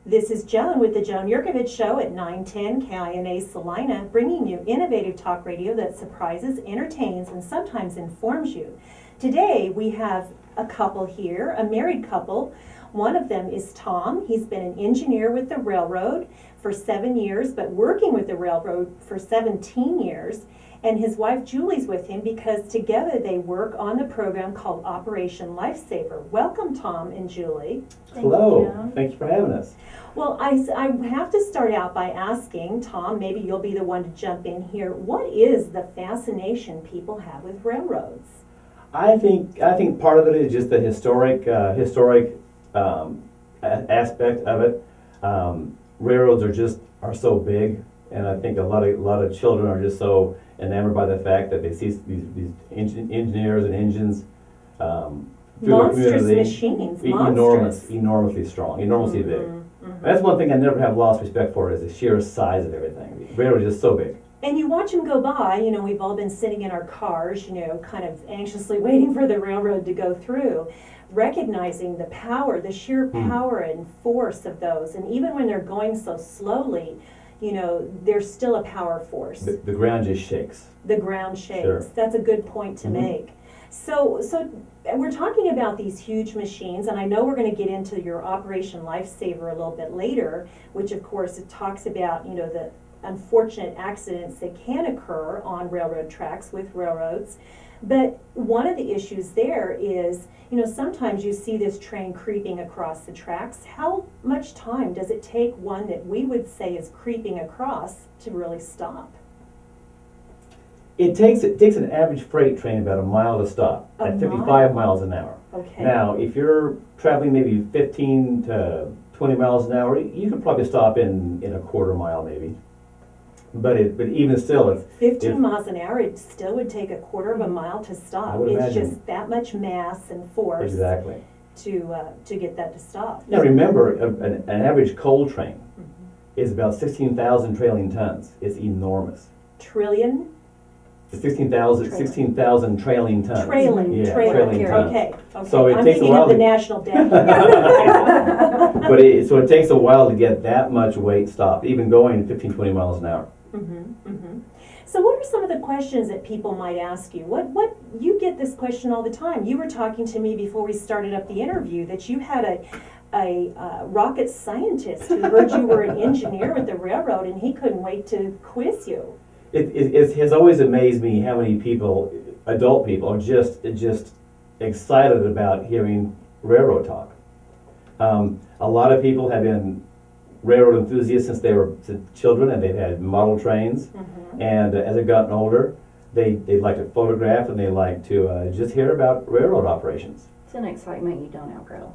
This is Joan with the Joan Yurkovich Show at 910 KINA Salina, bringing you innovative talk radio that surprises, entertains, and sometimes informs you. Today we have a couple here, a married couple. One of them is Tom. He's been an engineer with the railroad for 7 years, but working with the railroad for 17 years. And his wife Julie's with him because together they work on the program called Operation Lifesaver. Welcome, Tom and Julie. Hello. Thank you for having us. Well, I have to start out by asking, Tom, maybe you'll be the one to jump in here. What is the fascination people have with railroads? I think part of it is just the historic aspect of it. Railroads are so big, and I think a lot of children are just so enamored by the fact that they see these engineers and engines monstrous machines, enormously strong, enormously big. That's one thing I never have lost respect for, is the sheer size of everything. The railroad is just so big. And you watch them go by, we've all been sitting in our cars, kind of anxiously waiting for the railroad to go through, recognizing the power, the sheer power and force of those. And even when they're going so slowly, there's still a power force. The ground just shakes. The ground shakes. Sure. That's a good point to make. So we're talking about these huge machines, and I know we're going to get into your Operation Lifesaver a little bit later, which of course it talks about, the unfortunate accidents that can occur on railroad tracks with railroads. But one of the issues there is, sometimes you see this train creeping across the tracks. How much time does it take one that we would say is creeping across to really stop? It takes an average freight train about a mile to stop at 55 miles an hour. Okay. Now, if you're traveling maybe 15 to 20 miles an hour, you could probably stop in a quarter mile maybe. But even still, if 15 miles an hour, it still would take a quarter of a mile to stop. I would It's imagine. just that much mass and force Exactly. to get that to stop. Now remember, an average coal train is about 16,000 trailing tons. It's enormous. Trillion? 16,000 trailing tons. Trailing Yeah, trailing tons. Okay. So it I'm takes a thinking while of the to- national debt. So it takes a while to get that much weight stopped, even going 15, 20 miles an hour. So what are some of the questions that people might ask you? What you get this question all the time. You were talking to me before we started up the interview that you had a rocket scientist who heard you were an engineer with the railroad, and he couldn't wait to quiz you. It has always amazed me how many people, adult people, are just excited about hearing railroad talk. A lot of people have been railroad enthusiasts since they were children, and they've had model trains. And as they've gotten older, they like to photograph, and they like to just hear about railroad operations. It's an excitement you don't outgrow,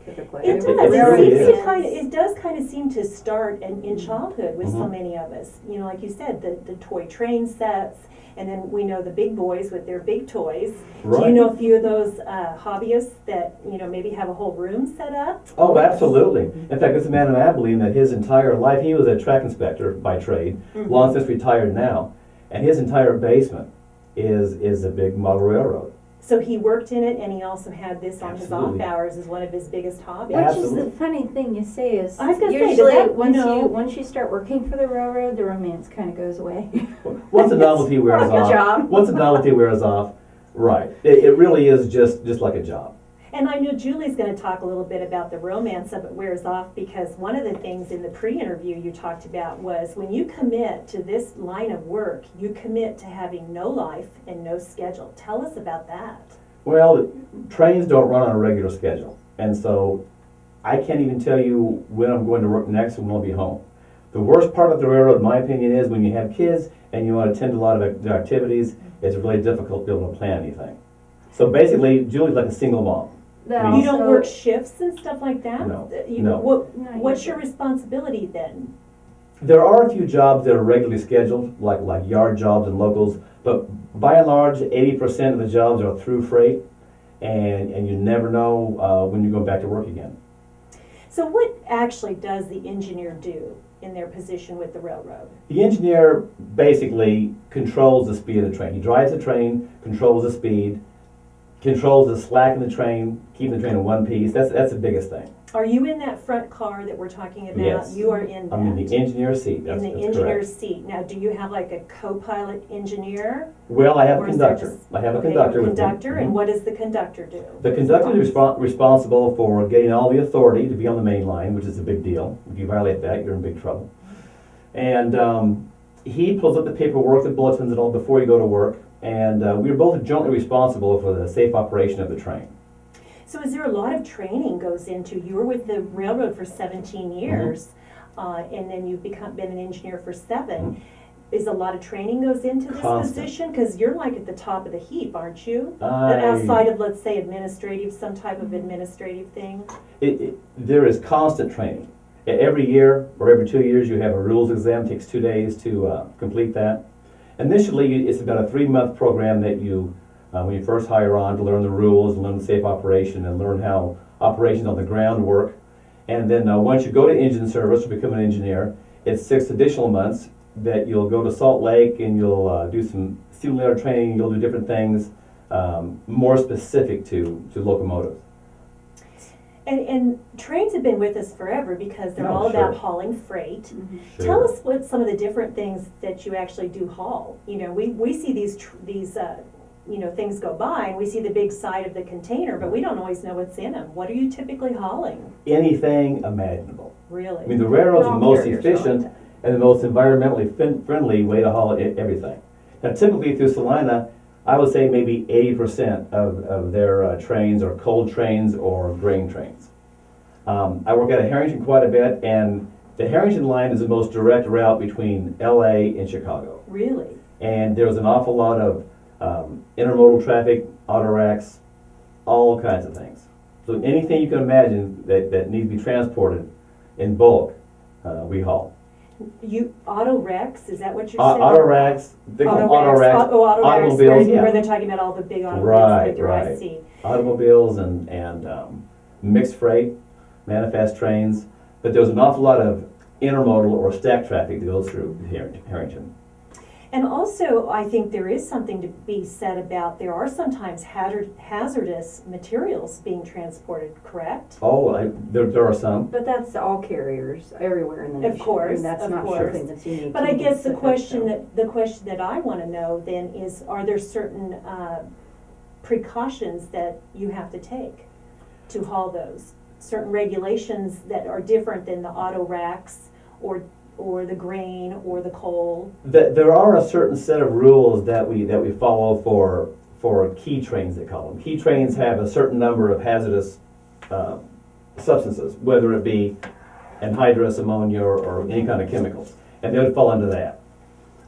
typically. It does. really is. It does kind of seem to start in childhood with so many of us. Like you said, the toy train sets, and then we know the big boys with their big toys. Right. Do you know a few of those hobbyists that maybe have a whole room set up? Oh, absolutely. In fact, there's a man in Abilene that his entire life, he was a track inspector by trade, long since retired now, and his entire basement is a big model railroad. So he worked in it, and he also had this on Absolutely. his off hours as one of his biggest hobbies. Which Absolutely. is the funny thing you say is I was gonna say, does usually that, once you start working for the railroad, the romance kind of goes away. Once the novelty wears Like a off, job. once the novelty wears off, right? It really is just like a job. And I know Julie's going to talk a little bit about the romance of it wears off, because one of the things in the pre-interview you talked about was when you commit to this line of work, you commit to having no life and no schedule. Tell us about that. Well, trains don't run on a regular schedule, and so I can't even tell you when I'm going to work next and when I'll be home. The worst part of the railroad, in my opinion, is when you have kids and you want to attend a lot of their activities, it's really difficult to be able to plan anything. So basically, Julie's like a single mom. That You don't also- work shifts and stuff like that? No, You, no. What's your responsibility then? There are a few jobs that are regularly scheduled, like yard jobs and locals, but by and large, 80% of the jobs are through freight, and you never know when you're going back to work again. So what actually does the engineer do in their position with the railroad? The engineer basically controls the speed of the train. He drives the train, controls the speed, controls the slack in the train, keeping the train in one piece. That's the biggest thing. Are you in that front car that we're talking about? Yes. You are in that. I'm in the engineer seat, that's In the correct. engineer's seat. Now, do you have like a co-pilot engineer? Well, I have a Or is there conductor. just- I have a Okay, conductor with me. conductor, and Mhm. what does the conductor do? The conductor is responsible for getting all the authority to be on the main line, which is a big deal. If you violate that, you're in big trouble. And he pulls up the paperwork, the bulletins and all before you go to work. And we're both jointly responsible for the safe operation of the train. So is there a lot of training goes into, you were with the railroad for 17 years, and then you've been an engineer for 7. Is a lot of training goes into this Constant. position? Because you're like at the top of the heap, aren't you? I- Outside of, let's say, administrative, some type of administrative thing? There is constant training. Every year or every 2 years, you have a rules exam. It takes 2 days to complete that. Initially, it's about a 3-month program that you, when you first hire on, to learn the rules, learn the safe operation, and learn how operations on the ground work. And then once you go to engine service or become an engineer, it's 6 additional months that you'll go to Salt Lake and you'll do some simulator training. You'll do different things more specific to locomotives. And trains have been with us forever because they're Oh, all about sure. hauling freight. Sure. Tell us what some of the different things that you actually do haul. You know, we see these things go by and we see the big side of the container, but we don't always know what's in them. What are you typically hauling, Anything imaginable. really? I mean, the railroad's the All most carriers are like efficient that. and the most environmentally friendly way to haul everything. Now, typically through Salina, I would say maybe 80% of their trains are coal trains or grain trains. I work out of Harrington quite a bit, and the Harrington line is the most direct route between LA and Chicago. Really? And there's an awful lot of intermodal traffic, auto racks, all kinds of things. So anything you can imagine that needs to be transported in bulk, we haul. Auto wrecks, is that what you're saying? Auto racks, they call them auto racks. Auto racks, automobiles, where yeah. they're talking about all the big automobiles. Right, I right. see. Automobiles and mixed freight, manifest trains. But there's an awful lot of intermodal or stack traffic that goes through Harrington. And also, I think there is something to be said about, there are sometimes hazardous materials being transported, correct? Oh, there are some. But that's all carriers everywhere in the nation. Of course, And that's of not course. something that's unique. But to I guess the Pacific, so. question that I want to know then is, are there certain precautions that you have to take to haul those? Certain regulations that are different than the auto racks or the grain or the coal? There are a certain set of rules that we follow for key trains, they call them. Key trains have a certain number of hazardous substances, whether it be anhydrous ammonia or any kind of chemicals, and they would fall into that.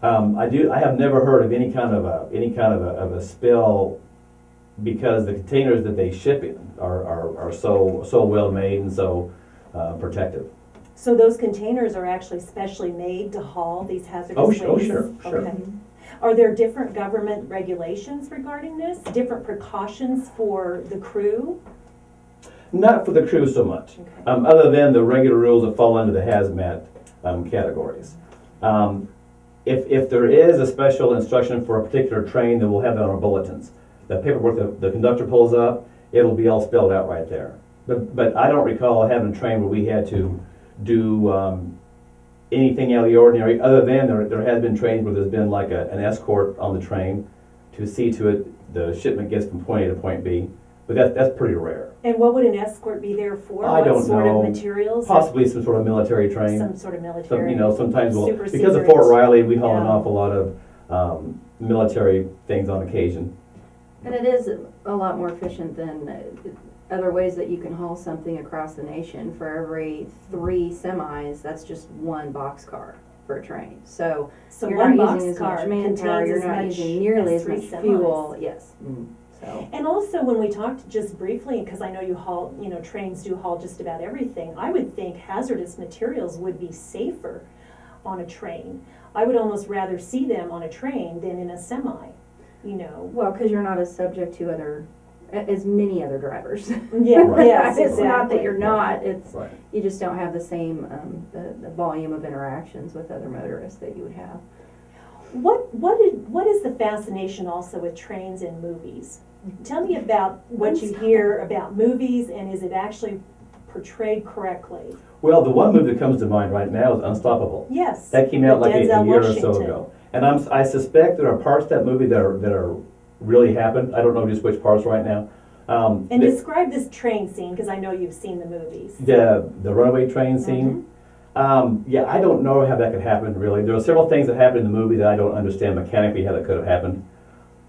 I have never heard of any kind of a spill because the containers that they ship in are so well made and so protective. So those containers are actually specially made to haul these hazardous Oh, waste? sure, sure. Okay. Are there different government regulations regarding this? Different precautions for the crew? Not for the crew so much, Okay. other than the regular rules that fall under the hazmat categories. If there is a special instruction for a particular train, then we'll have that on our bulletins. The paperwork the conductor pulls up, it'll be all spelled out right there. But I don't recall having a train where we had to do anything out of the ordinary, other than there has been trains where there's been like an escort on the train to see to it the shipment gets from point A to point B. But that's pretty rare. And what would an escort be there for? I don't What sort know. of materials? Possibly some sort of military train. Some sort of military? Sometimes super because of secret. Fort Riley, we haul an Yeah. awful lot of military things on occasion. And it is a lot more efficient than other ways that you can haul something across the nation. For every 3 semis, that's just 1 boxcar for a train. So So you're one not using as boxcar much contains manpower, you're as not much using nearly as as 3 much semis. fuel. Yes. So And also, when we talked just briefly, because I know trains do haul just about everything, I would think hazardous materials would be safer on a train. I would almost rather see them on a train than in a semi, well, because you're not as subject to as many other drivers. Yeah, Right. yes, It's not exactly. that you're not. It's Right. you just don't have the same the volume of interactions with other motorists that you would have. What is the fascination also with trains in movies? Tell me about what you hear about movies, and is it actually portrayed correctly. Well, the one movie that comes to mind right now is Unstoppable. Yes. That came out with like a Denzel year or so Washington. ago. And I suspect there are parts of that movie that are really happened. I don't know just which parts right now. And describe this train scene, because I know you've seen the movies. The runaway train scene. Yeah, I don't know how that could happen really. There are several things that happened in the movie that I don't understand mechanically how that could have happened.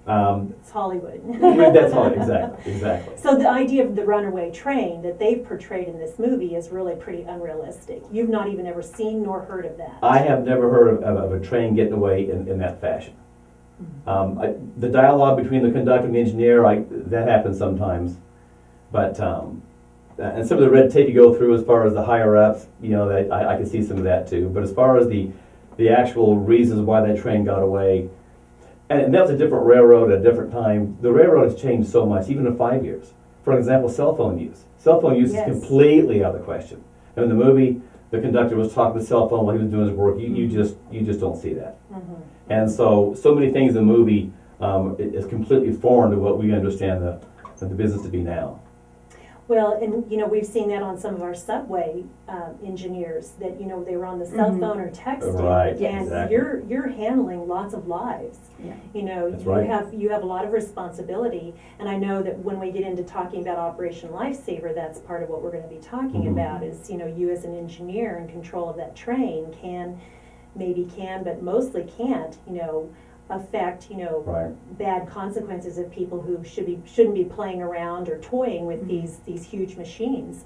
It's Hollywood. That's all, exactly. So the idea of the runaway train that they've portrayed in this movie is really pretty unrealistic. You've not even ever seen nor heard of that. I have never heard of a train getting away in that fashion. The dialogue between the conductor and the engineer, that happens sometimes. But, and some of the red tape you go through as far as the higher ups, I can see some of that too. But as far as the actual reasons why that train got away, and that was a different railroad at a different time. The railroad has changed so much, even in 5 years. For example, cell phone use. Cell phone use Yes. is completely out of the question. And in the movie, the conductor was talking to the cell phone while he was doing his work. You just don't see that. And so many things in the movie is completely foreign to what we understand the business to be now. Well, and we've seen that on some of our subway engineers that they were on the cell phone or texting, Right, and exactly. you're handling lots of lives. Yeah. That's right. You have a lot of responsibility, and I know that when we get into talking about Operation Lifesaver, that's part of what we're going to be talking Mhm. about. Is you as an engineer in control of that train can, but mostly can't. Affect Right. bad consequences of people who shouldn't be playing around or toying with these huge machines.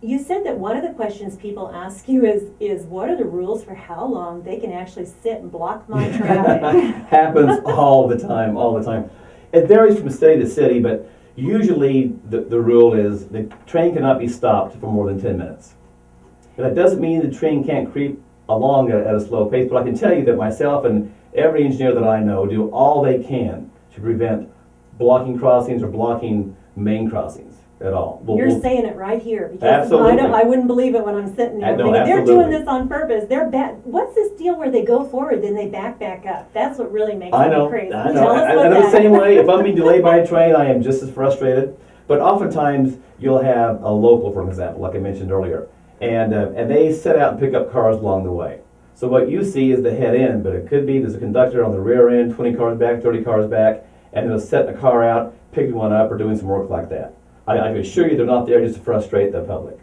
You said that one of the questions people ask you is what are the rules for how long they can actually sit and block my traffic? Happens all the time. It varies from city to city, but usually the rule is the train cannot be stopped for more than 10 minutes. And that doesn't mean the train can't creep along at a slow pace, but I can tell you that myself and every engineer that I know do all they can to prevent blocking crossings or blocking main crossings at all. You're saying it right here, because Absolutely. I wouldn't believe it when I'm sitting there. No, Thinking, they're absolutely. doing this on purpose. They're what's this deal where they go forward then they back up? That's what really makes me crazy. I know. Tell us about I'm the that. same way. If I'm being delayed by a train, I am just as frustrated. But oftentimes you'll have a local, for example, like I mentioned earlier, and they set out and pick up cars along the way. So what you see is the head end, but it could be there's a conductor on the rear end, 20 cars back, 30 cars back, and they'll set a car out, picking one up, or doing some work like that. I can assure you they're not there just to frustrate the public.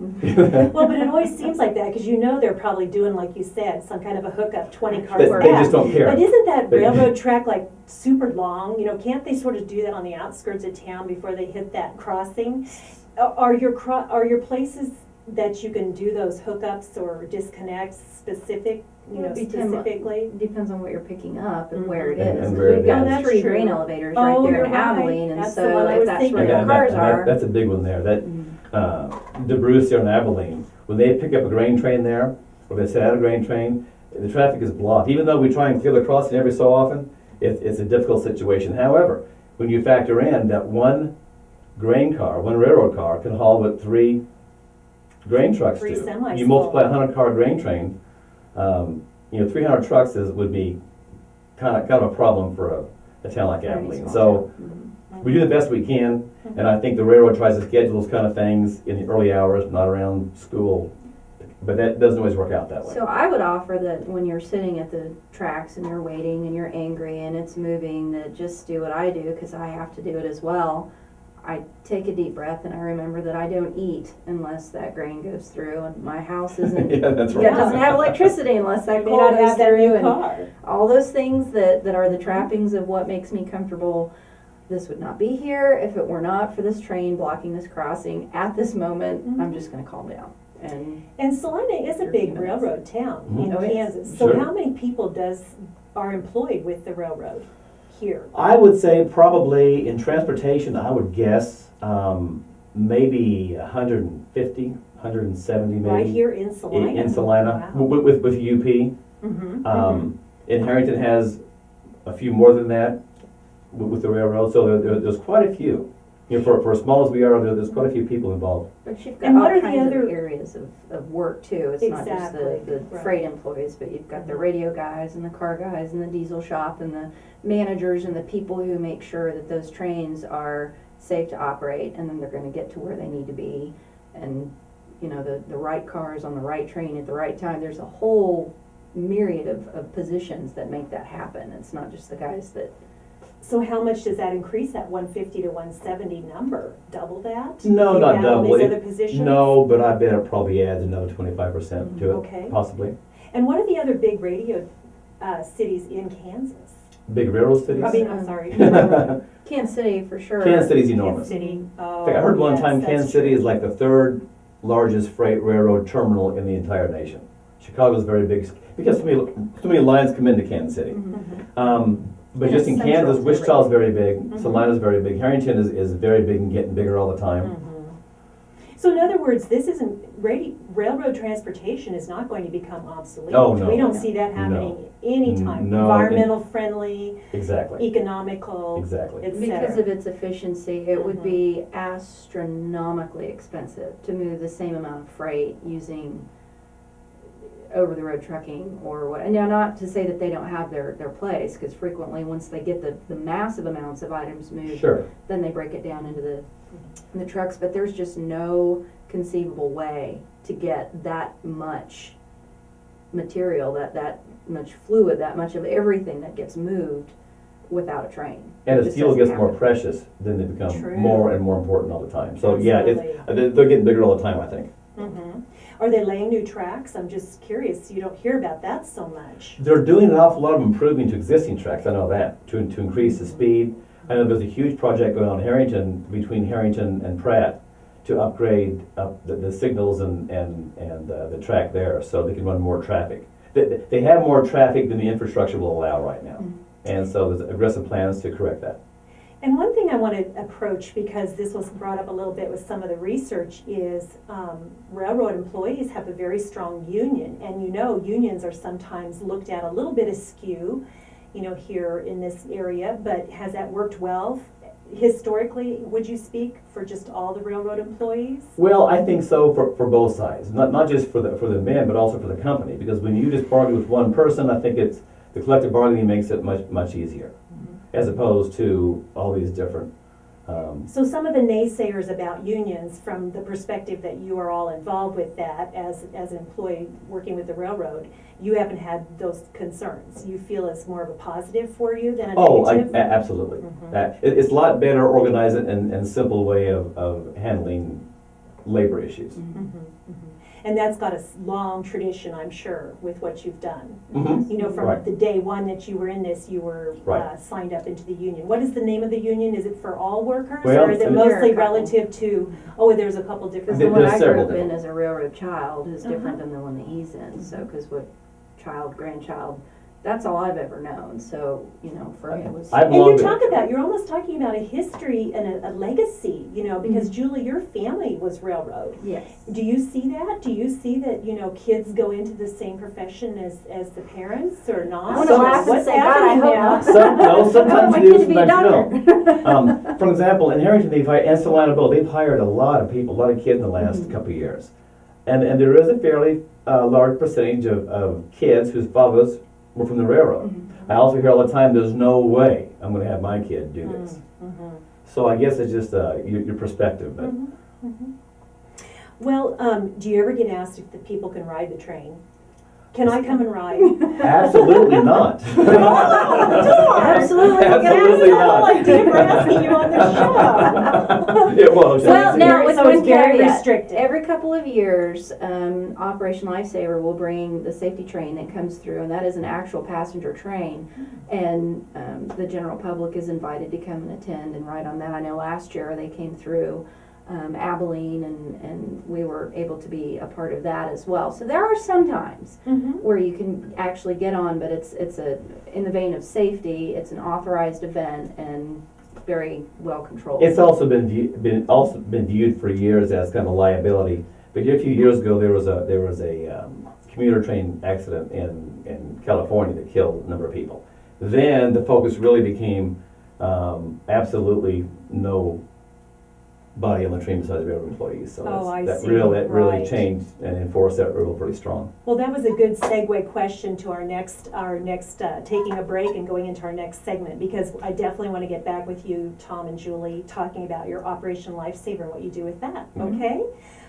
Well, but it always seems like that, because they're probably doing, like you said, some kind of a hookup, 20 cars They back. just don't care. But isn't that They- railroad track like super long? Can't they sort of do that on the outskirts of town before they hit that crossing? Are your places that you can do those hookups or disconnects specifically? Depends on what you're picking up and where it And- is. and where it We've got is. That's 3 true. grain elevators Oh, right there you're in right. Abilene, and That's the one I so was if that's thinking where of. your cars are. That's a big one there. That DeBruce there in Abilene, when they pick up a grain train there, or they set out a grain train, the traffic is blocked. Even though we try and clear the crossing every so often, it's a difficult situation. However, when you factor in that one railroad car can haul what 3 grain trucks 3 do. semis You multiply a full. 100-car grain train, 300 trucks would be kind of a problem for a town like Very Abilene. small So town. we do the best we can, and I think the railroad tries to schedule those kind of things in the early hours, not around school, but that doesn't always work out that way. So I would offer that when you're sitting at the tracks and you're waiting and you're angry and it's moving, that just do what I do, because I have to do it as well. I take a deep breath and I remember that I don't eat unless that grain goes through, and my house isn't Yeah, that's yeah, right. doesn't have electricity unless that You may coal not goes have that through, new and car. all those things that are the trappings of what makes me comfortable. This would not be here if it were not for this train blocking this crossing at this moment. I'm just going to calm down. And Salina is a 30 big minutes. railroad town in Oh, it is. Kansas. So Sure. how many people are employed with the railroad here? I would say probably in transportation, I would guess maybe 150, 170 maybe. Right here in Salina? In Salina, Wow. with UP. Mm-hmm. And Harrington has a few more than that with the railroad, so there's quite a few. For as small as we are, there's quite a few people involved. But you've got And what all are the kinds other- of areas of work too. It's not just Exactly, the right. freight employees, but you've got the radio guys and the car guys and the diesel shop and the managers and the people who make sure that those trains are safe to operate and then they're going to get to where they need to be. And the right cars on the right train at the right time. There's a whole myriad of positions that make that happen. It's not just the guys that. So how much does that increase that 150 to 170 number? Double that? No, You not add all double. these other positions? No, but I bet it probably adds another 25% to it, Okay. possibly. And what are the other big radio cities in Kansas? Big railroad cities? I mean, I'm sorry. Kansas City for sure. Kansas City's Kansas enormous. City. In Oh, fact, I heard one yes, time that's Kansas City true. is like the third largest freight railroad terminal in the entire nation. Chicago's very big, because too many lines come into Kansas City. But And just in it's central Kansas, to Wichita's very big, Mhm. Salina's very big, Harrington is very big and getting bigger all the time. Mhm. So in other words, this isn't, railroad transportation is not going to become obsolete. Oh, no. We don't see that happening anytime. No, Environmental friendly, Exactly, economical, exactly. et Because cetera. of its efficiency, it would Mhm. be astronomically expensive to move the same amount of freight using over-the-road trucking or what. And now, not to say that they don't have their place, because frequently once they get the massive amounts of items moved, Sure. then they break it down into the trucks. But there's just no conceivable way to get that much material, that much fluid, that much of everything that gets moved without a train. And It as just fuel doesn't gets more happen. precious, then they become True. more and more important all the time. So yeah, Absolutely. they're getting bigger all the time, I think. Mhm. Are they laying new tracks? I'm just curious. You don't hear about that so much. They're doing an awful lot of improving to existing tracks, I know that, to increase the speed. I know there's a huge project going on in Harrington, between Harrington and Pratt, to upgrade the signals and the track there, so they can run more traffic. They have more traffic than the infrastructure will allow right now. And so there's aggressive plans to correct that. And one thing I want to approach, because this was brought up a little bit with some of the research, is railroad employees have a very strong union. And unions are sometimes looked at a little bit askew, here in this area. But has that worked well? Historically, would you speak for just all the railroad employees? Well, I think so for both sides, not just for the men, but also for the company. Because when you just bargain with one person, I think the collective bargaining makes it much easier, as opposed to all these different. So some of the naysayers about unions, from the perspective that you are all involved with that as an employee working with the railroad, you haven't had those concerns. You feel it's more of a positive for you than a negative? Absolutely. Mhm. It's a lot better organized and simple way of handling labor issues. Mhm, mhm. And that's got a long tradition, I'm sure, with what you've done. Mhm. From Right. the day one that you were in this, you were Right. signed up into the union. What is the name of the union? Is it for all workers? Well, or is it I mean, there are a mostly couple. relative to, there's a couple different. Because the one There's I grew several up in different. as a railroad child is different Uh-huh. than the one that he's in. So, because what grandchild, that's all I've ever known. So, for him it was. I've And you belonged to- you're almost talking about a history and a legacy, because Julie, your family was railroad. Yes. Do you see that? Do you see that, kids go into the same profession as the parents or not? I want to laugh and What's say, God, I happening hope now? not. Sometimes I want my you do, kid to be a sometimes you doctor. don't. For example, in Harrington, and Salina both, they've hired a lot of people, a lot of kids in the last couple of years. And there is a fairly large percentage of kids whose fathers were from the railroad. I also hear all the time, there's no way I'm going to have my kid do this. So I guess it's just your perspective. But Well, do you ever get asked if the people can ride the train? Can I come and ride? absolutely not. Absolutely. Absolutely not. idea for asking you on the show. Yeah, well, Well, now with So one it's very caveat. restricted. Every couple of years, Operation Lifesaver will bring the safety train that comes through, and that is an actual passenger train. And the general public is invited to come and attend and ride on that. I know last year they came through Abilene, and we were able to be a part of that as well. So there are some times where you can actually get on, but it's in the vein of safety. It's an authorized event and very well controlled. It's also been viewed for years as kind of a liability. But here a few years ago, there was a commuter train accident in California that killed a number of people. Then the focus really became absolutely no body on the train besides railroad employees. So Oh, I that see. really Right. changed and enforced that rule pretty strong. Well, that was a good segue question to our next taking a break and going into our next segment, because I definitely want to get back with you, Tom and Julie, talking about your Operation Lifesaver and what you do with that, Mhm. okay?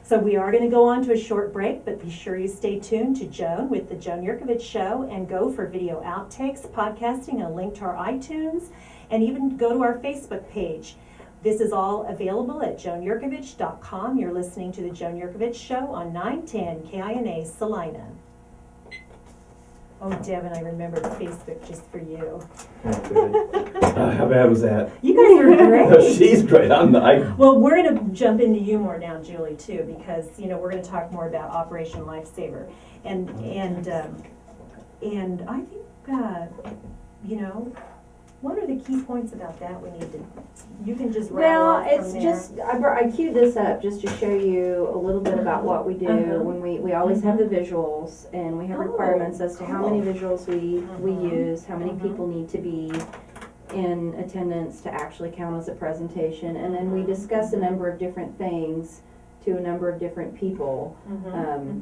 So we are going to go on to a short break, but be sure you stay tuned to Joan with the Joan Yurkovich Show, and go for video outtakes, podcasting, a link to our iTunes, and even go to our Facebook page. This is all available at joanyurkovich.com. You're listening to the Joan Yurkovich Show on 910 KINA Salina. Oh, Devin, I remembered Facebook just for you. How bad was that? You guys are great. She's great. Well, we're going to jump into you more now, Julie, too, because we're going to talk more about Operation Lifesaver, and I think what are the key points about that we need to? You can just rattle Well, off from it's there. just, I queued this up just to show you a little bit about what we do. Uh-huh. When we always have the visuals, and we have Oh, requirements as to how many cool. visuals we Uh-huh. use, how many Uh-huh. people need to be in attendance to actually count as a presentation, and then we Mhm. discuss a number of different things to a number of different people. Mhm.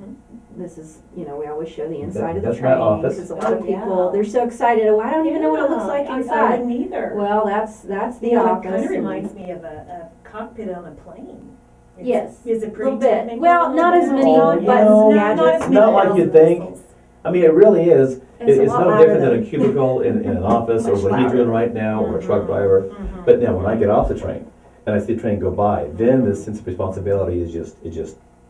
This is, we always show the inside of the That's my train, office. because a lot of Oh, yeah. people, they're so excited, oh, I don't even know what it looks like I inside. wouldn't either. Well, that's the It office. kind of and- reminds me of a cockpit on a plane. Yes, Is it a pretty little bit. technical? Well, not as many Oh, buttons no, and not gadgets. as Not many like bells you and think. whistles. I mean, it really is. It's a It's lot no louder different than a than- cubicle in an office or Much what he's louder. doing right now, or a truck Mhm. driver. Mhm. But now, when I get off the train and I see the train go by, then the sense of responsibility is just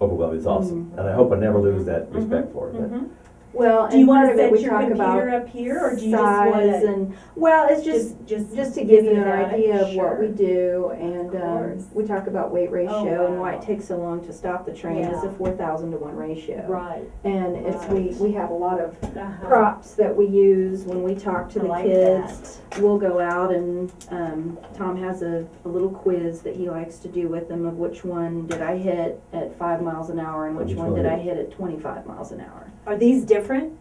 overwhelming. It's awesome, Mhm. and I hope I never lose that respect for it. But Mhm. Well, Do you and want part to of it, set we your talk computer about up here, or do you just want size to and, well, it's just to give you an idea of what we do, and course. we talk about weight ratio and why wow. it takes so long to stop the train. It's a Yeah. 4,000 to 1 ratio. Right. And it's, we have a lot of Uh-huh. props that we use when we talk to I the like kids. We'll go out and, Tom has a little quiz that he likes to do with them of which one did I hit at 5 miles an hour and which Which one one did I is- hit at 25 miles an hour. Are these different?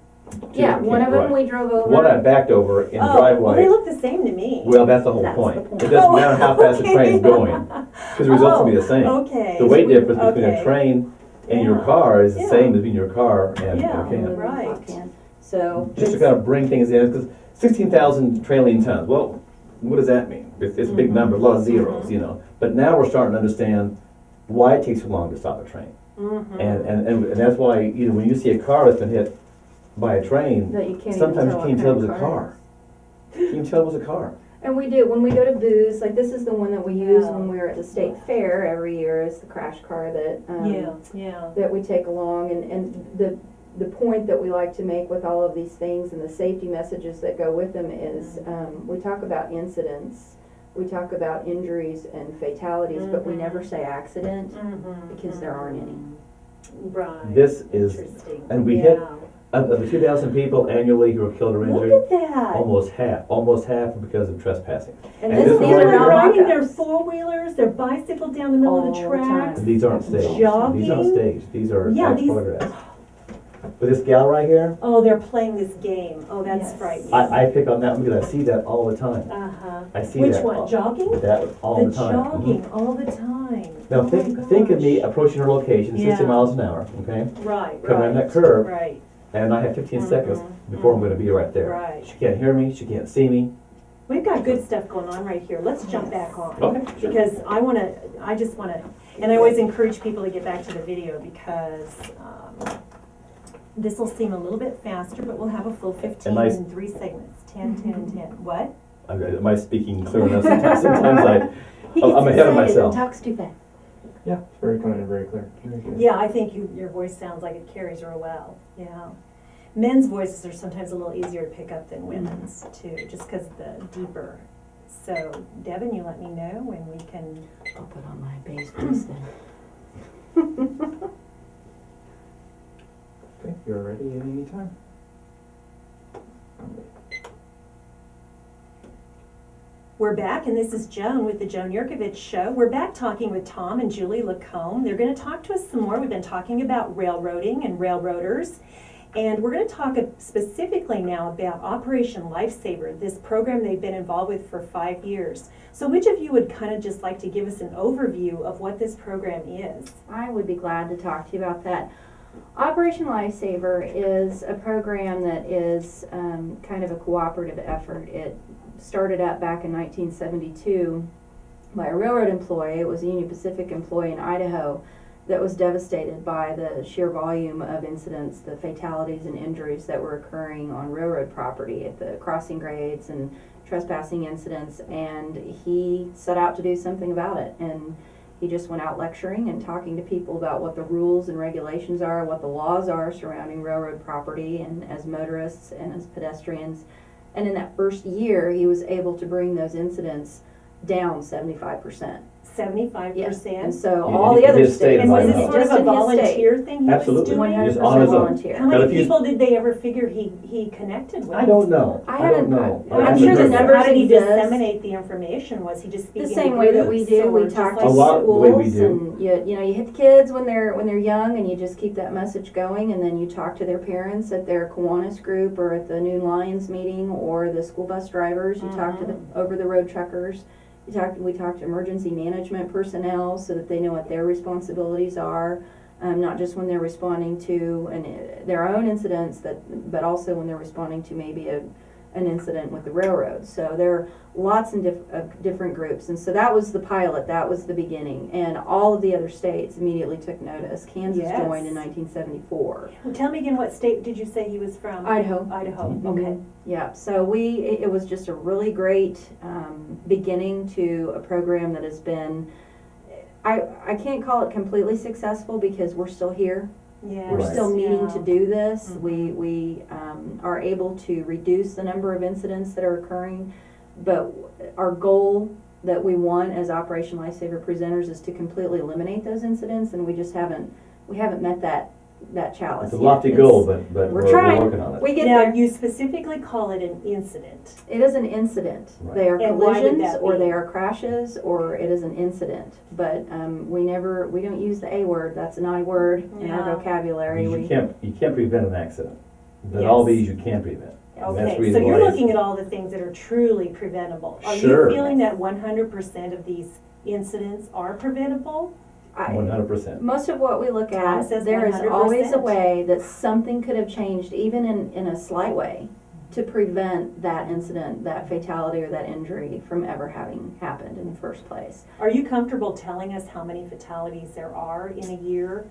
Yeah, one of them Right. we drove over. One I backed over in Oh, well, they driveway. look the same to me. Well, that's the whole That's the point. point. It doesn't Oh, matter how fast the okay. train's going, because the results will be the same. Okay. The weight difference between Okay. a train and your Yeah. car is the Yeah. same as between your car and Yeah. a can. Right. So. Just to it's- kind of bring things in, because 16,000 trailing tons, well, what does that mean? It's a big Mhm. number, a lot of zeros, Mhm. But now we're starting to understand why it takes so long to stop a train. Mhm. And that's why, when you see a car that's been hit by a train, That you can't sometimes you even can't what even tell it kind was of a car. You can't tell it was a car. And we do, when we go to booths, like this is the one that we use Yeah. when we're at the state fair every year, is the crash car that, Yeah. that we take along, and the point that we like to make with all of these things and the safety messages that go with them is, we talk about incidents, we talk about injuries and fatalities, but we Mhm. never say accident, Mhm. because there aren't any. Right. This is- Interesting. and we Yeah. hit, of the 2,000 people annually who are killed or Look injured, at that. almost half are because of trespassing. And And this, this these is are right not here. riding their mock-ups. four-wheelers, their bicycle down the middle of the All the time. tracks. And these aren't staged. Jogging? These aren't staged. These are Yeah, actual these- photographs. But this gal right here, Oh, they're playing this game. Oh, that's Yes. frightening. I pick on that one because I see that all the time. Uh-huh. I see Which that. one, jogging? That all the time. Mhm. jogging, all the time. Now Oh my think of me gosh. approaching her location, 60 Yeah. miles an hour, okay? Right, Come around right. that curve, Right, and I have 15 Mhm, seconds before I'm mhm. going to be right there. Right. She can't hear me. She can't see me. we've got good stuff going on right here. Let's jump back on. Okay, sure. Because I just wanna, and I always encourage people to get back to the video because, this will seem a little bit faster, but we'll have a full 15 I- in 3 segments, 10, 10, and 10. What? Am I speaking clear enough? Sometimes He I'm gets ahead of excited. myself. Talks too fast. Yeah, it's very coming in very clear. Very good. Yeah, I think your voice sounds like it carries real well, yeah. Men's voices are sometimes a little easier to pick up than women's too, just because the deeper. So, Devin, you let me know when we can. I'll put on my bass voice then. Okay, you're ready at any time. We're back, and this is Joan with the Joan Yurkovich Show. We're back talking with Tom and Julie Lacombe. They're going to talk to us some more. We've been talking about railroading and railroaders. And we're going to talk specifically now about Operation Lifesaver, this program they've been involved with for 5 years. So which of you would kind of just like to give us an overview of what this program is? I would be glad to talk to you about that. Operation Lifesaver is a program that is kind of a cooperative effort. It started up back in 1972 by a railroad employee. It was a Union Pacific employee in Idaho that was devastated by the sheer volume of incidents, the fatalities and injuries that were occurring on railroad property at the crossing grades and trespassing incidents, and he set out to do something about it. And he just went out lecturing and talking to people about what the rules and regulations are, what the laws are surrounding railroad property, and as motorists and as pedestrians. And in that first year, he was able to bring those incidents down 75%. 75%? Yes. And so In- all in the other his state, states. And was Just this in sort of Just a in his state. volunteer thing he was Absolutely. doing? Just 100% on his own. volunteer. How Got a many few- people did they ever figure he connected with? I don't know. I don't haven't- know. I'm I haven't sure the heard that. numbers How did he exist. disseminate the information? Was he just speaking The same to way that we groups, do. or We just talk like- to A lot the way we schools, do. and you hit the kids when they're young, and you just keep that message going, and then you talk to their parents at their Kiwanis group or at the Noon Lions meeting or the school bus drivers. You talk to the over the road truckers. We talk to emergency management personnel so that they know what their responsibilities are, not just when they're responding to their own incidents, but also when they're responding to maybe an incident with the railroad. So there are lots of different groups, and so that was the pilot, that was the beginning, and all of the other states immediately took notice. Kansas Yes. joined in 1974. Well, tell me again, what state did you say he was from? Idaho. Idaho, Mhm. okay. Yeah, so it was just a really great beginning to a program that has been, I can't call it completely successful because we're still here. Yes, We're still needing to yeah. do this. Mhm. We are able to reduce the number of incidents that are occurring, but our goal that we want as Operation Lifesaver presenters is to completely eliminate those incidents, and we just haven't met that chalice It's a yet. lofty goal, but we're trying. working on it. We get Now, there. you specifically call it an incident. It is an incident. Right. They are And why would collisions, that or be? they are crashes, or it is an incident. But we don't use the A word. That's an I word in our Yeah. vocabulary. You can't prevent an accident. But all Yes. these you can prevent. And that's the Okay, so reason you're why looking at all the things that are truly preventable. Are Sure. you feeling that 100% of these incidents are preventable? 100%. Most of what we look Tom at, says there is 100%. always a way that something could have changed, even in a slight way, to prevent that incident, that fatality, or that injury from ever having happened in the first place. Are you comfortable telling us how many fatalities there are in a year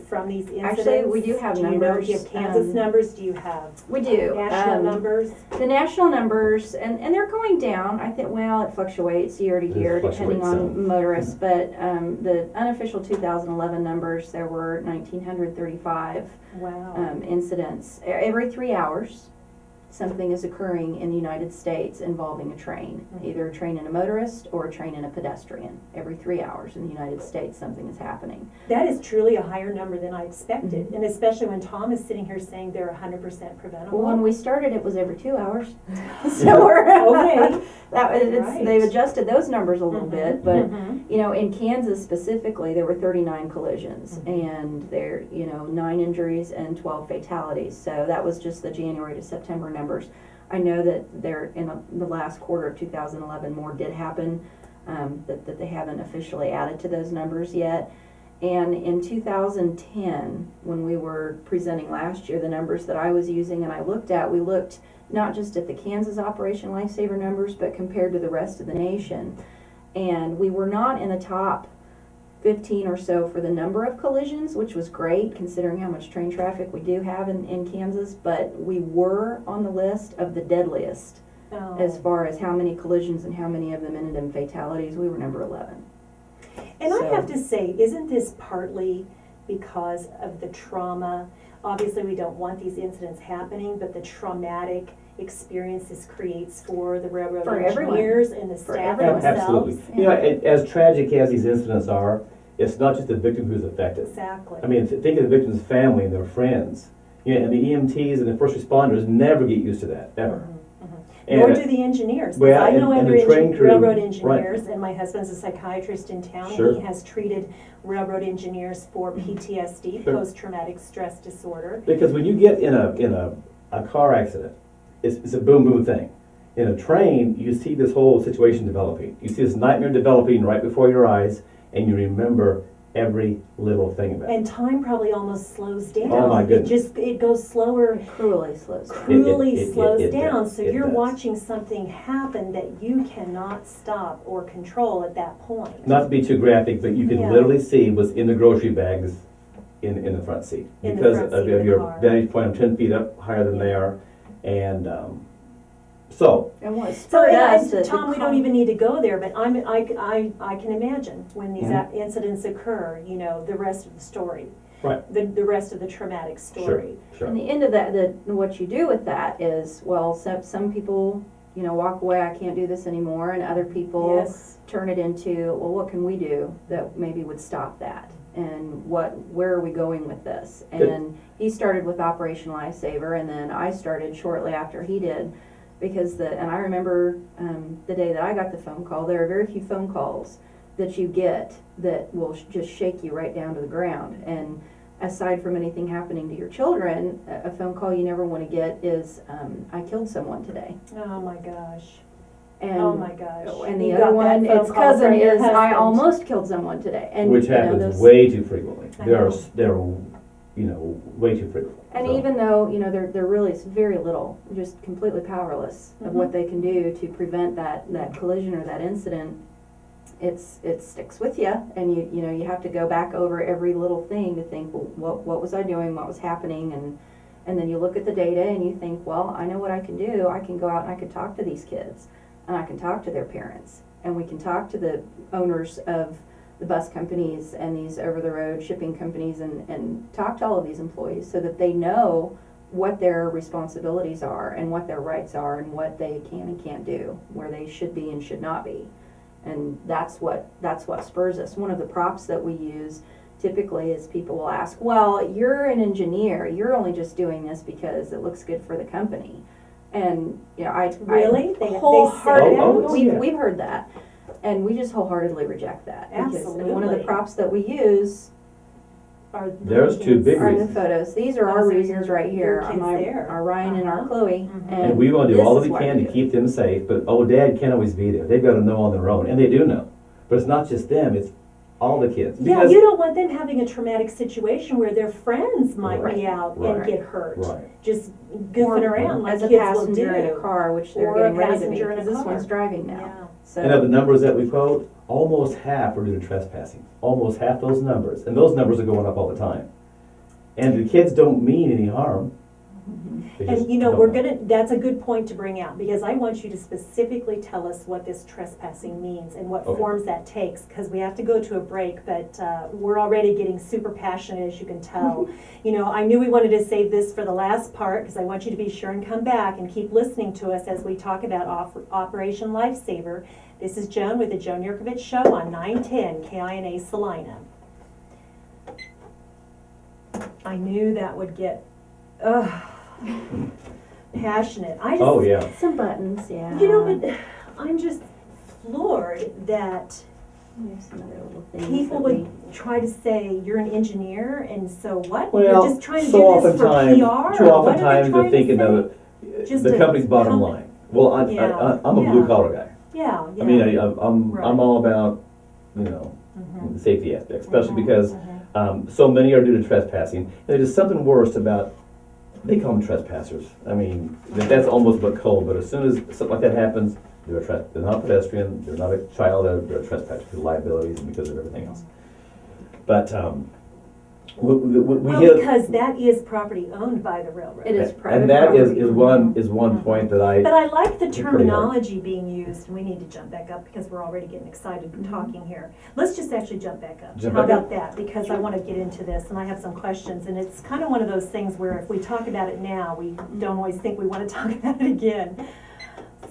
from these incidents? Actually, we do have Do you know, numbers, do you have Kansas numbers? Do you have We do. national numbers? The national numbers, and they're going down. I think, well, it fluctuates year to It year depending fluctuates on some. motorists, but the unofficial 2011 numbers, there were 1,935 Wow. incidents. Every 3 hours, something is occurring in the United States involving a train, either a train and a motorist or a train and a pedestrian. Every 3 hours in the United States, something is happening. That is truly a higher number than I expected, Mm-hmm. and especially when Tom is sitting here saying they're 100% preventable. Well, when we started, it was every 2 hours. So we're Okay. they've Right. adjusted those numbers a little bit, but Mhm. in Kansas specifically, there were 39 collisions, and there 9 injuries and 12 fatalities. So that was just the January to September numbers. I know that there in the last quarter of 2011 more did happen, that they haven't officially added to those numbers yet. And in 2010, when we were presenting last year, the numbers that I was using and we looked not just at the Kansas Operation Lifesaver numbers, but compared to the rest of the nation. And we were not in the top 15 or so for the number of collisions, which was great considering how much train traffic we do have in Kansas, but we were on the list of the deadliest Oh. as far as how many collisions and how many of them ended in fatalities. We were number 11. And I So- have to say, isn't this partly because of the trauma? Obviously, we don't want these incidents happening, but the traumatic experience this creates for the railroad For everyone. engineers and the staff everyone. themselves. Absolutely. As tragic as these incidents are, it's not just the victim who's affected. Exactly. I mean, think of the victim's family and their friends. And the EMTs and the first responders never get used to that, ever. Nor And- do the engineers. 'Cause Well, I know and other the train crew, railroad right. engineers, and my husband's a psychiatrist in town, Sure. and he has treated railroad engineers for PTSD, Sure. post-traumatic stress disorder. Because when you get in a car accident, it's a boom boom thing. In a train, you see this whole situation developing. You see this nightmare developing right before your eyes, and you remember every little thing about it. And time probably almost slows down. Oh, my goodness. It goes slower, Cruelly slows down. cruelly slows it down. does. So It you're does. watching something happen that you cannot stop or control at that point. Not to be too graphic, but you can Yeah. literally see what's in the grocery bags in the front seat. In the Because front of seat of the your car. vantage point, I'm 10 feet up higher than they are. And so, And what So, spurred and us, the Tom, we con- don't even need to go there, but I can imagine when these Mhm. incidents occur, you know, the rest of the story. right, The rest of the traumatic sure, story. sure. And the end of that, what you do with that is, well, some people, you know, walk away, I can't do this anymore, and other people Yes. turn it into, well, what can we do that maybe would stop that? And where are we going with this? Good. And he started with Operation Lifesaver, and then I started shortly after he did, because and I remember the day that I got the phone call, there are very few phone calls that you get that will just shake you right down to the ground. And aside from anything happening to your children, a phone call you never want to get is, I killed someone today. Oh my gosh. And, Oh my gosh. And the You other got that one, phone its call cousin from your is, I husband. almost killed someone today. And, Which you know, happens those- way too frequently. I They're, know. they're, way too frequent. And So, even though, you know, they're really very little, just completely powerless of what they can do to prevent that collision or that incident, it sticks with you, and you know, you have to go back over every little thing to think, well, what was I doing, what was happening, and then you look at the data and you think, well, I know what I can do. I can go out and I can talk to these kids, and I can talk to their parents, and we can talk to the owners of the bus companies and these over-the-road shipping companies, and talk to all of these employees so that they know what their responsibilities are and what their rights are and what they can and can't do, where they should be and should not be. And that's what spurs us. One of the props that we use typically is people will ask, well, you're an engineer, you're only just doing this because it looks good for the company. And, you know, Really? They say wholeheartedly, that? Oh, yeah. we've heard that. And we just wholeheartedly reject that. Because one of the Absolutely. props that we use Are There's two big are the reasons. photos. These are our Those are reasons your- right here. your kids My- there. Our Ryan and our Uh-huh. Chloe. Mhm. And we want to do this all that is we why can to do it. keep them safe, but Dad can't always be there. They've got to know on their own, and they do know. But it's not just them, it's all the kids. Yeah, Because- you don't want them having a traumatic situation where their friends might be Right, out and right, get hurt. right. Just goofing around like As a kids will passenger in a do. car, which they're Or a getting ready to be, passenger in a because this car. one's driving now. Yeah. So. And of the numbers that we quote, almost half are due to trespassing. Almost half those numbers, and those numbers are going up all the time. And the kids don't mean any harm. They just And you know, don't that's a good point to bring out, because I want you to specifically tell us what this trespassing means and what Okay. forms that takes, because we have to go to a break, but we're already getting super passionate, as you can tell. You know, I knew we wanted to save this for the last part, because I want you to be sure and come back and keep listening to us as we talk about Operation Lifesaver. This is Joan with the Joan Yurkovich Show on 910 KINA Salina. I knew that would get passionate. I just, Oh, yeah. Some buttons, yeah. you know, but I'm just floored that We have some other little things people that would try to say you're an engineer, and so what? Well, You're just trying to so do this for oftentimes, PR? too or what are they oftentimes trying they're to thinking say? of Just the a company's bottom com- line. Well, Yeah, I'm a yeah. blue collar guy. Yeah, yeah. I mean, I'm Right. all about, you know, Mhm. the safety aspect, especially Mhm, because mhm. so many are due to trespassing. And there's something worse about, they call them trespassers. I mean, that's almost but cold, but as soon as something like that happens, they're not a pedestrian, they're not a child, they're a trespasser because of liabilities and because of everything else. But we Well, hear, because that is property owned by the railroad. It is private and that property. is one point that I. But I like the Pretty hard. terminology being used, and we need to jump back up because we're already getting excited and talking here. Let's just actually jump back up. Jump How back about up? that? Because I want to get into this, and I have some questions, and it's kind of one of those things where if we talk about it now, we don't always think we want to talk about it again.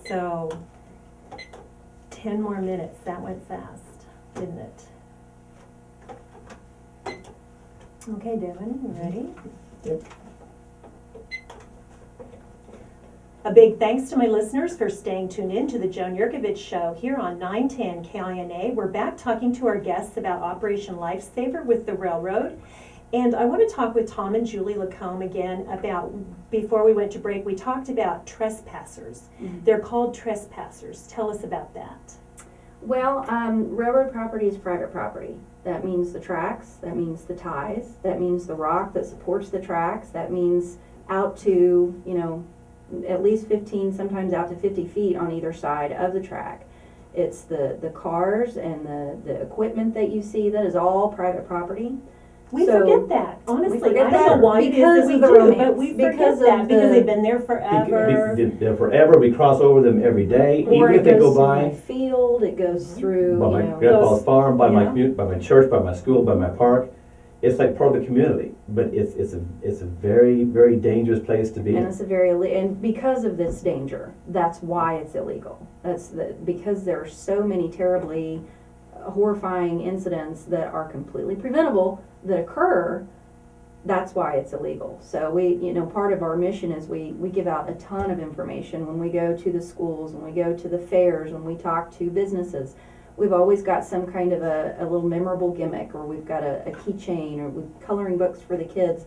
So, 10 more minutes. That went fast, didn't it? Okay, Devin, you ready? Yep. A big thanks to my listeners for staying tuned in to the Joan Yurkovich Show here on 910 KINA. We're back talking to our guests about Operation Lifesaver with the railroad. And I want to talk with Tom and Julie Lacombe again about, before we went to break, we talked about trespassers. They're called trespassers. Tell us about that. Well, railroad property is private property. That means the tracks, that means the ties, that means the rock that supports the tracks, that means out to, at least 15, sometimes out to 50 feet on either side of the track. It's the cars and the equipment that you see, that is all private property. We So, forget that, honestly. forget I don't know that why it is because that we of the do, romance, but we forget because of that because the- they've been there forever. They're forever. We cross over them every day, Or even it if they goes go through my by. field, it goes through, By my grandpa's those- farm, by my yeah. community, by my church, by my school, by my park. It's like part of the community, but it's a very, very dangerous place to be. and it's and because of this danger, that's why it's illegal. Because there are so many terribly horrifying incidents that are completely preventable that occur. That's why it's illegal. So part of our mission is we give out a ton of information when we go to the schools, when we go to the fairs, when we talk to businesses. We've always got some kind of a little memorable gimmick, or we've got a keychain, or with coloring books for the kids.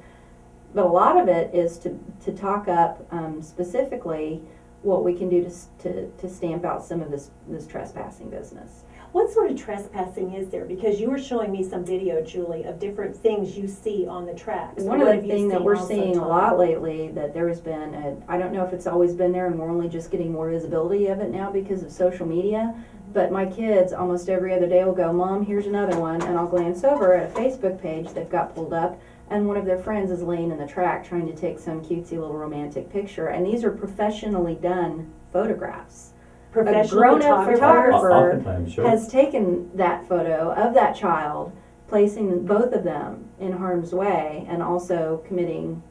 But a lot of it is to talk up specifically what we can do to stamp out some of this trespassing business. What sort of trespassing is there? Because you were showing me some video, Julie, of different things you see on the tracks. One What of have the you things that seen we're also, seeing a Tom? lot lately, that there has been, I don't know if it's always been there and we're only just getting more visibility of it now because of social media, but my kids almost every other day will go, Mom, here's another one, and I'll glance over at a Facebook page they've got pulled up, and one of their friends is laying in the track trying to take some cutesy little romantic picture, and these are professionally done photographs. Professional grown-up photographer Oftentimes, sure. has taken that photo of that child, placing both of them in harm's way and also committing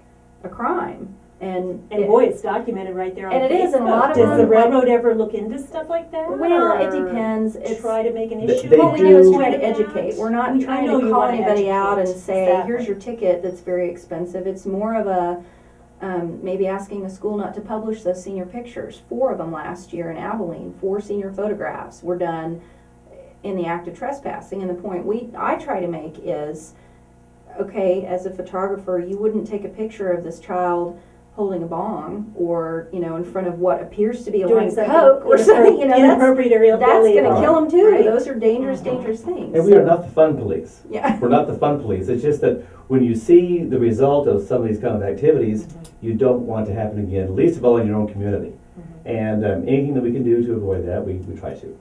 a crime. And boy, it's documented right there on And it is, and a Facebook. lot of Does them, the like- railroad ever look into stuff like that? Well, it or depends. It's try to make an They- issue. they what we do- do is try to educate. We're not I trying know to you call wanna anybody out and educate. say, Exactly. here's your ticket that's very expensive. It's more of a maybe asking a school not to publish those senior pictures. 4 of them last year in Abilene, 4 senior photographs were done in the act of trespassing. And the point I try to make is, okay, as a photographer, you wouldn't take a picture of this child holding a bong, or in front of what appears to be a line Doing of coke, or something. That's inappropriate or illegal. going to kill them too. Right. Those are dangerous, Mhm. dangerous things. And we are not the fun police. Yeah. We're not the fun police. It's just that when you see the result of some of these kind of activities, you don't want it to happen again, least of all in your own community. And anything that we can do to avoid that, we try to.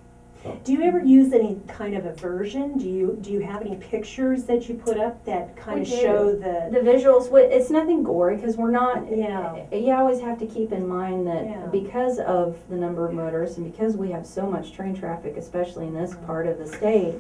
Do you ever use any kind of aversion? Do you have any pictures that you put up that kind We of do. show the The visuals, it's nothing gory because we're not. Yeah. You always have to keep in mind that Yeah. because of the number of motorists and because we have so much train traffic, especially in this part of the state,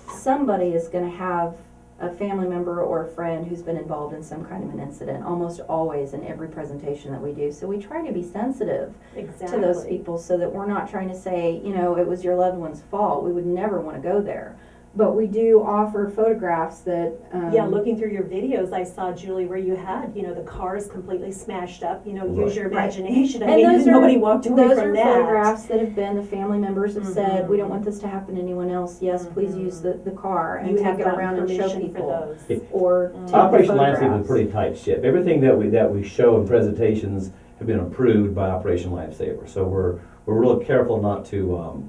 somebody is going to have a family member or a friend who's been involved in some kind of an incident, almost always in every presentation that we do. So we try to be sensitive exactly to those people so that we're not trying to say, it was your loved one's fault. We would never want to go there. But we do offer photographs that... Yeah, looking through your videos, I saw, Julie, where you had, the cars completely smashed up, use your Right. imagination. I And mean, those are- nobody walked away Those from are that. photographs that have been, the family members have said, Mhm. we don't want this to happen to anyone else. Yes, please use the car and You take have it gotten around and show permission for people. those. Or Mm. take the Operation Lifesaver is a photographs. pretty tight ship. Everything that we show in presentations have been approved by Operation Lifesaver. So we're real careful not to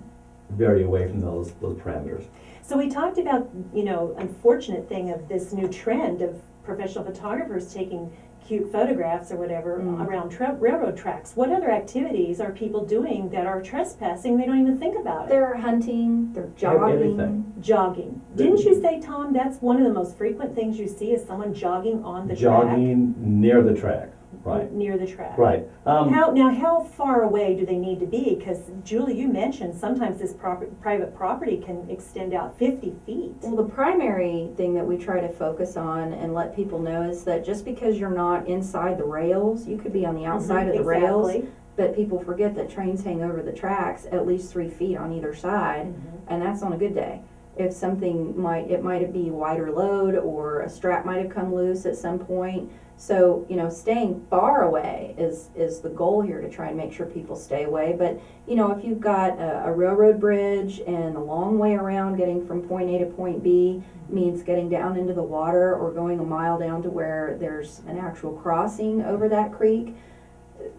vary away from those parameters. So we talked about, unfortunate thing of this new trend of professional photographers taking cute photographs or whatever around railroad tracks. What other activities are people doing that are trespassing? They don't even think about it. They're hunting, they're jogging. Everything. Jogging. Didn't you say, Tom, that's one of the most frequent things you see is someone jogging on the Jogging near the track, right, near the track? right. How far away do they need to be? Because, Julie, you mentioned sometimes this private property can extend out 50 feet. Well, the primary thing that we try to focus on and let people know is that just because you're not inside the rails, you could be on the outside of the rails, Exactly. but people forget that trains hang over the tracks at least 3 feet on either side, and that's on a good day. if something it might be wider load, or a strap might have come loose at some point. So, staying far away is the goal here, to try and make sure people stay away. But, if you've got a railroad bridge and a long way around getting from point A to point B means getting down into the water or going a mile down to where there's an actual crossing over that creek,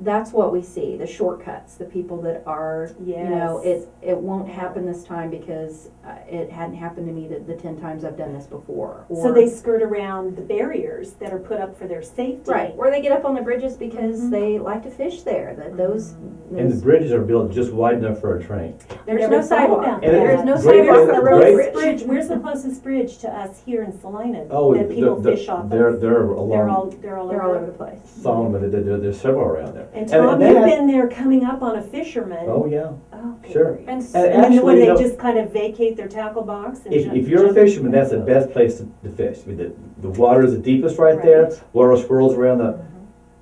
that's what we see, the shortcuts, the people that are, Yes. it won't happen this time because it hadn't happened to me the 10 times I've done this before. So they skirt around the barriers that are put up for their safety. Right, or they get up on the bridges because Mhm. they like to fish there. Those And the bridges are built just wide enough for a train. there's Never no thought sidewalk. about And There is it's no great- sidewalk on it's the great- road bridge. Where's the closest bridge to us here in Salina Oh, that people fish off of? they're They're along all They're all over over. the place. Solomon. There's several around there. And Tom, that- you've been there coming up on a fisherman. Oh yeah, Okay, sure. great. And And And then what, actually, do you they know, just kind of vacate their tackle box and if you're a jump fisherman, in? that's the best place to fish. I mean, the water is the deepest right there. Right. Water swirls around the. Mhm.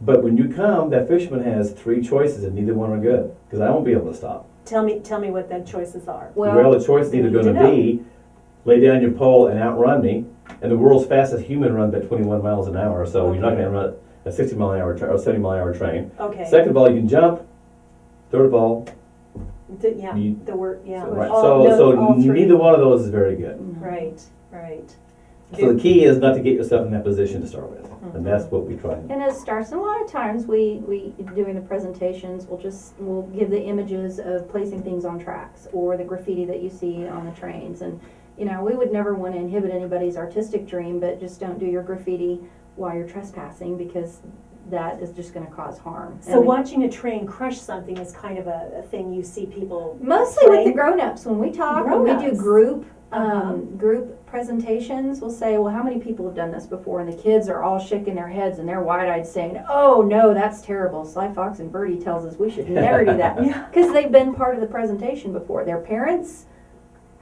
But when you come, that fisherman has 3 choices, and neither one are good because I won't be able to stop. Tell me what the choices are. Well, the choice is either we need going to to know. be lay down your pole and outrun me, and the world's fastest human runs at 21 miles an hour, so you're not going to run a 60 mile an hour or 70 mile an hour train. Okay. Second of all, you can jump. Third of all, Yeah, you- the word, yeah. right. All- no, So all three. neither one of those is very good. Right, right. So the key is not to get yourself in that position to start with, Mhm. and that's what we try and do. And as starts, and a lot of times we doing the presentations, we'll give the images of placing things on tracks or the graffiti that you see on the trains. And, we would never want to inhibit anybody's artistic dream, but just don't do your graffiti while you're trespassing, because that is just going to cause harm. So And watching a train crush something is kind of a thing you see people. mostly with the train- grown-ups, when we talk, when we do Grown-ups. group group presentations, we'll say, well, how many people have done this before? And the kids are all shaking their heads and they're wide-eyed saying, oh no, that's terrible. Sly Fox and Birdie tells us we should never do that. Yeah. Because they've been part of the presentation before. Their parents,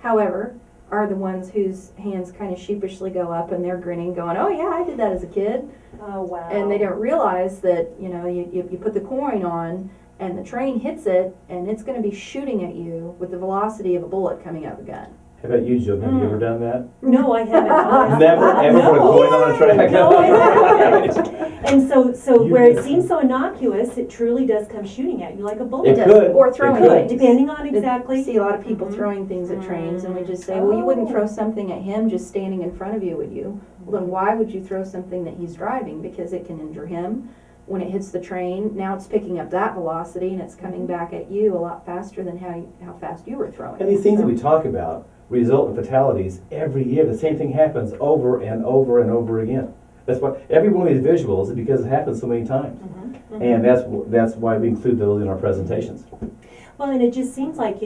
however, are the ones whose hands kind of sheepishly go up and they're grinning, going, oh yeah, I did that as a kid. Oh, wow. And they don't realize that, you put the coin on and the train hits it and it's going to be shooting at you with the velocity of a bullet coming out of a gun. How about you, Jill? Have you ever done that? No, I haven't. honestly. Never, ever put a No. coin on a track? No, I haven't. And so You- where it seems so innocuous, it truly does come shooting at you like a bullet. It could. Or It throwing could. things. Depending on We exactly. see a lot of people Mhm. throwing things at trains, and we just say, well, you wouldn't throw something at him just standing in front of you, would you? Well, then why would you throw something that he's driving? Because it can injure him. When it hits the train, now it's picking up that velocity and it's coming back at you a lot faster than how fast you were throwing. And these things that So- we talk about result in fatalities every year. The same thing happens over and over and over again. That's why every one of these visuals is because it happens so many times. Mhm, mhm. And that's why we include those in our presentations. Well, and it just seems like,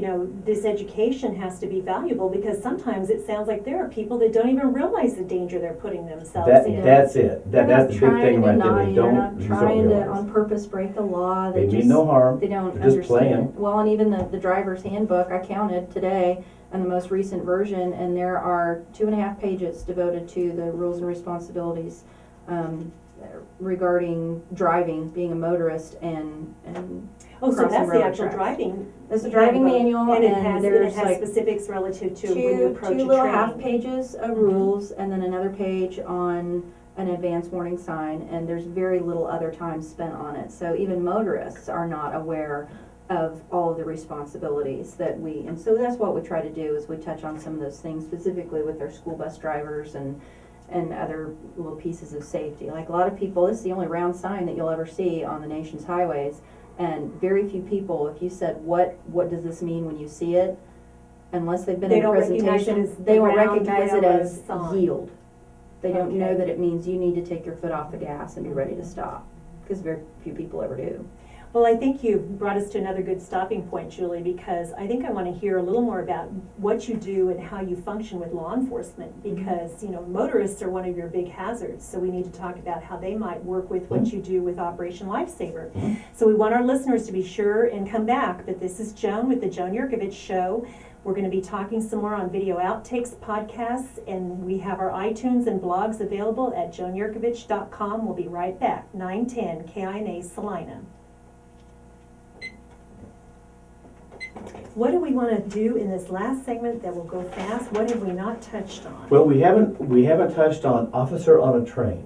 this education has to be valuable because sometimes it sounds like there are people that don't even realize the danger they're putting themselves in. That's it. They're That's not the big trying thing to right there. naughty, They they're don't, not you just don't trying to on realize. purpose break the law. They just mean no harm. They don't They're just understand. playing. Well, and even the driver's handbook, I counted today on the most recent version, and there are 2.5 pages devoted to the rules and responsibilities regarding driving, being a motorist, and Oh, so crossing that's the railroad actual tracks. driving. There's a driving handbook. manual, And it and has there's like specifics relative to when you two approach a little train. half pages of Mhm. rules, and then another page on an advance warning sign, and there's very little other time spent on it. So even motorists are not aware of all of the responsibilities and so that's what we try to do, is we touch on some of those things specifically with our school bus drivers and other little pieces of safety. Like a lot of people, this is the only round sign that you'll ever see on the nation's highways, and very few people, if you said, what does this mean when you see it? Unless they've been They in a don't recognize it presentation, as the they won't round recognize it railroad as sign. yield. They don't know Okay. that it means you need to take your foot off the gas and be ready to stop, because very few people ever do. Well, I think you brought us to another good stopping point, Julie, because I think I want to hear a little more about what you do and how you function with law enforcement, because, motorists are one of your big hazards, so we need to talk about how they might work with what you do with Operation Lifesaver. Mhm. So we want our listeners to be sure and come back, but this is Joan with the Joan Yurkovich Show. We're going to be talking some more on video outtakes, podcasts, and we have our iTunes and blogs available at joanyurkovich.com. We'll be right back. 910 KINA Salina. What do we want to do in this last segment that will go fast? What have we not touched on? Well, we haven't touched on officer on a train.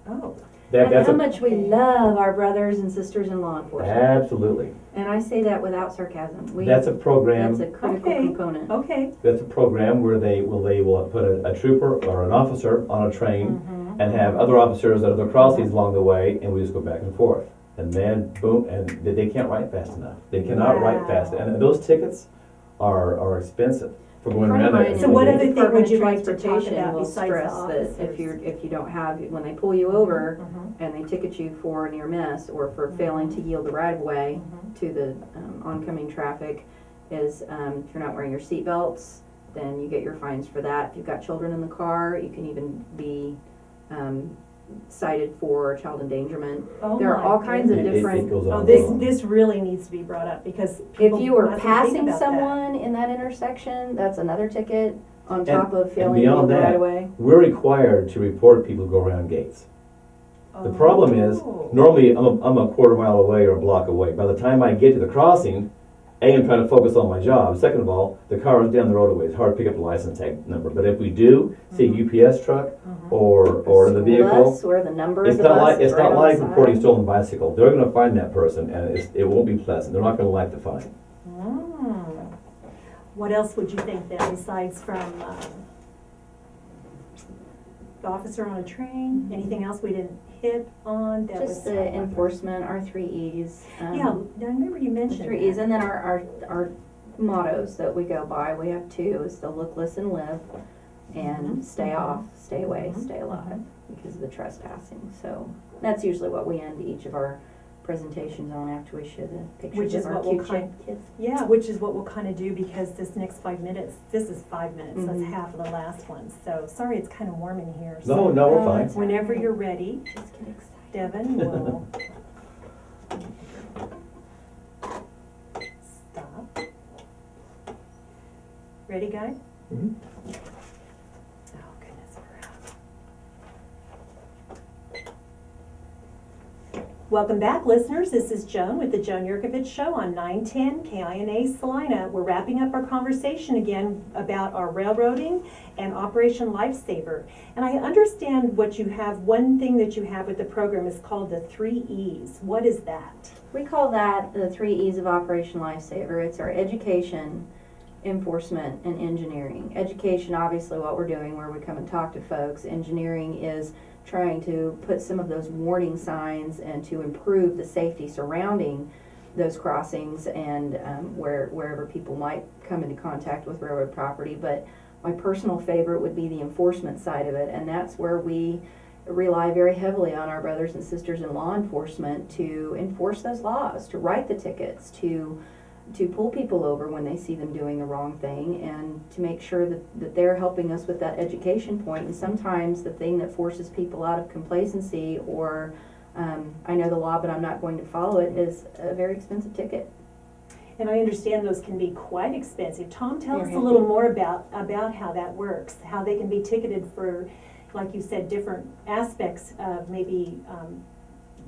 Oh, And That's how a, much we love our brothers and sisters in law enforcement. absolutely. And I say that without sarcasm. That's a program. That's a critical Okay. component. okay. That's a program where they will put a trooper or an officer on a train Mhm. and have other officers at other crossings along the way, and we just go back and forth. And then, boom, and they can't write fast enough. They cannot write fast, Wow. and those tickets are expensive for going Friend of around mine there. So what in other the thing would you Department of like to talk Transportation about will besides stress the that officers? if you don't have, when they pull you over Mhm. and they ticket you for near miss or for failing to yield the right of way to the oncoming traffic, is if you're not wearing your seatbelts, then you get your fines for that. If you've got children in the car, you can even be cited for child endangerment. Oh There are my all kinds of It different. goes Oh, on this, and on. this really needs to be brought up because If people you were mustn't think passing about that. someone in that intersection, that's another ticket on top of failing to beyond yield the that, right of way. We're required to report people who go around gates. The Oh. problem is, normally I'm a quarter mile away or a block away. By the time I get to the crossing, I'm trying to focus on my job. Second of all, the car is down the road away. It's hard to pick up a license tag number. But if we do see a UPS truck or the School vehicle, bus, where the number of it's the not bus like is it's right not on like the side. reporting stolen bicycle. They're going to find that person, and it won't be pleasant. They're not going to like the fine. Mm. What else would you think then, besides from the officer on a train? Anything else we didn't hit on that was? Just the enforcement, our 3 E's. Yeah, I remember you The mentioned 3 E's, that. and then our mottos that we go by. We have 2, is the look, listen, live, and stay off, stay away, stay alive, because of the trespassing. So that's usually what we end each of our presentations on after we show the Which pictures is of our what we'll cute kids. Yeah, which is what we'll kind of do because this next 5 minutes, this is 5 minutes, so Mhm. it's half of the last one. So sorry, it's kind of warm in here. No, So no, we're fine. it's whenever fine. you're ready, Just get excited. Devin will stop. Ready, guy? Mhm. Oh, goodness, we're out. Welcome back, listeners. This is Joan with the Joan Yurkovich Show on 910 KINA Salina. We're wrapping up our conversation again about our railroading and Operation Lifesaver. And I understand what you have, one thing that you have with the program is called the 3 E's. What is that? We call that the 3 E's of Operation Lifesaver. It's our education, enforcement, and engineering. Education, obviously what we're doing, where we come and talk to folks. Engineering is trying to put some of those warning signs and to improve the safety surrounding those crossings and wherever people might come into contact with railroad property. But my personal favorite would be the enforcement side of it, and that's where we rely very heavily on our brothers and sisters in law enforcement to enforce those laws, to write the tickets, to pull people over when they see them doing the wrong thing, and to make sure that they're helping us with that education point. And sometimes the thing that forces people out of complacency or I know the law but I'm not going to follow it is a very expensive ticket. And I understand those can be quite expensive. Tom, tell us a They're little hefty. more about how that works, how they can be ticketed for, like you said, different aspects of maybe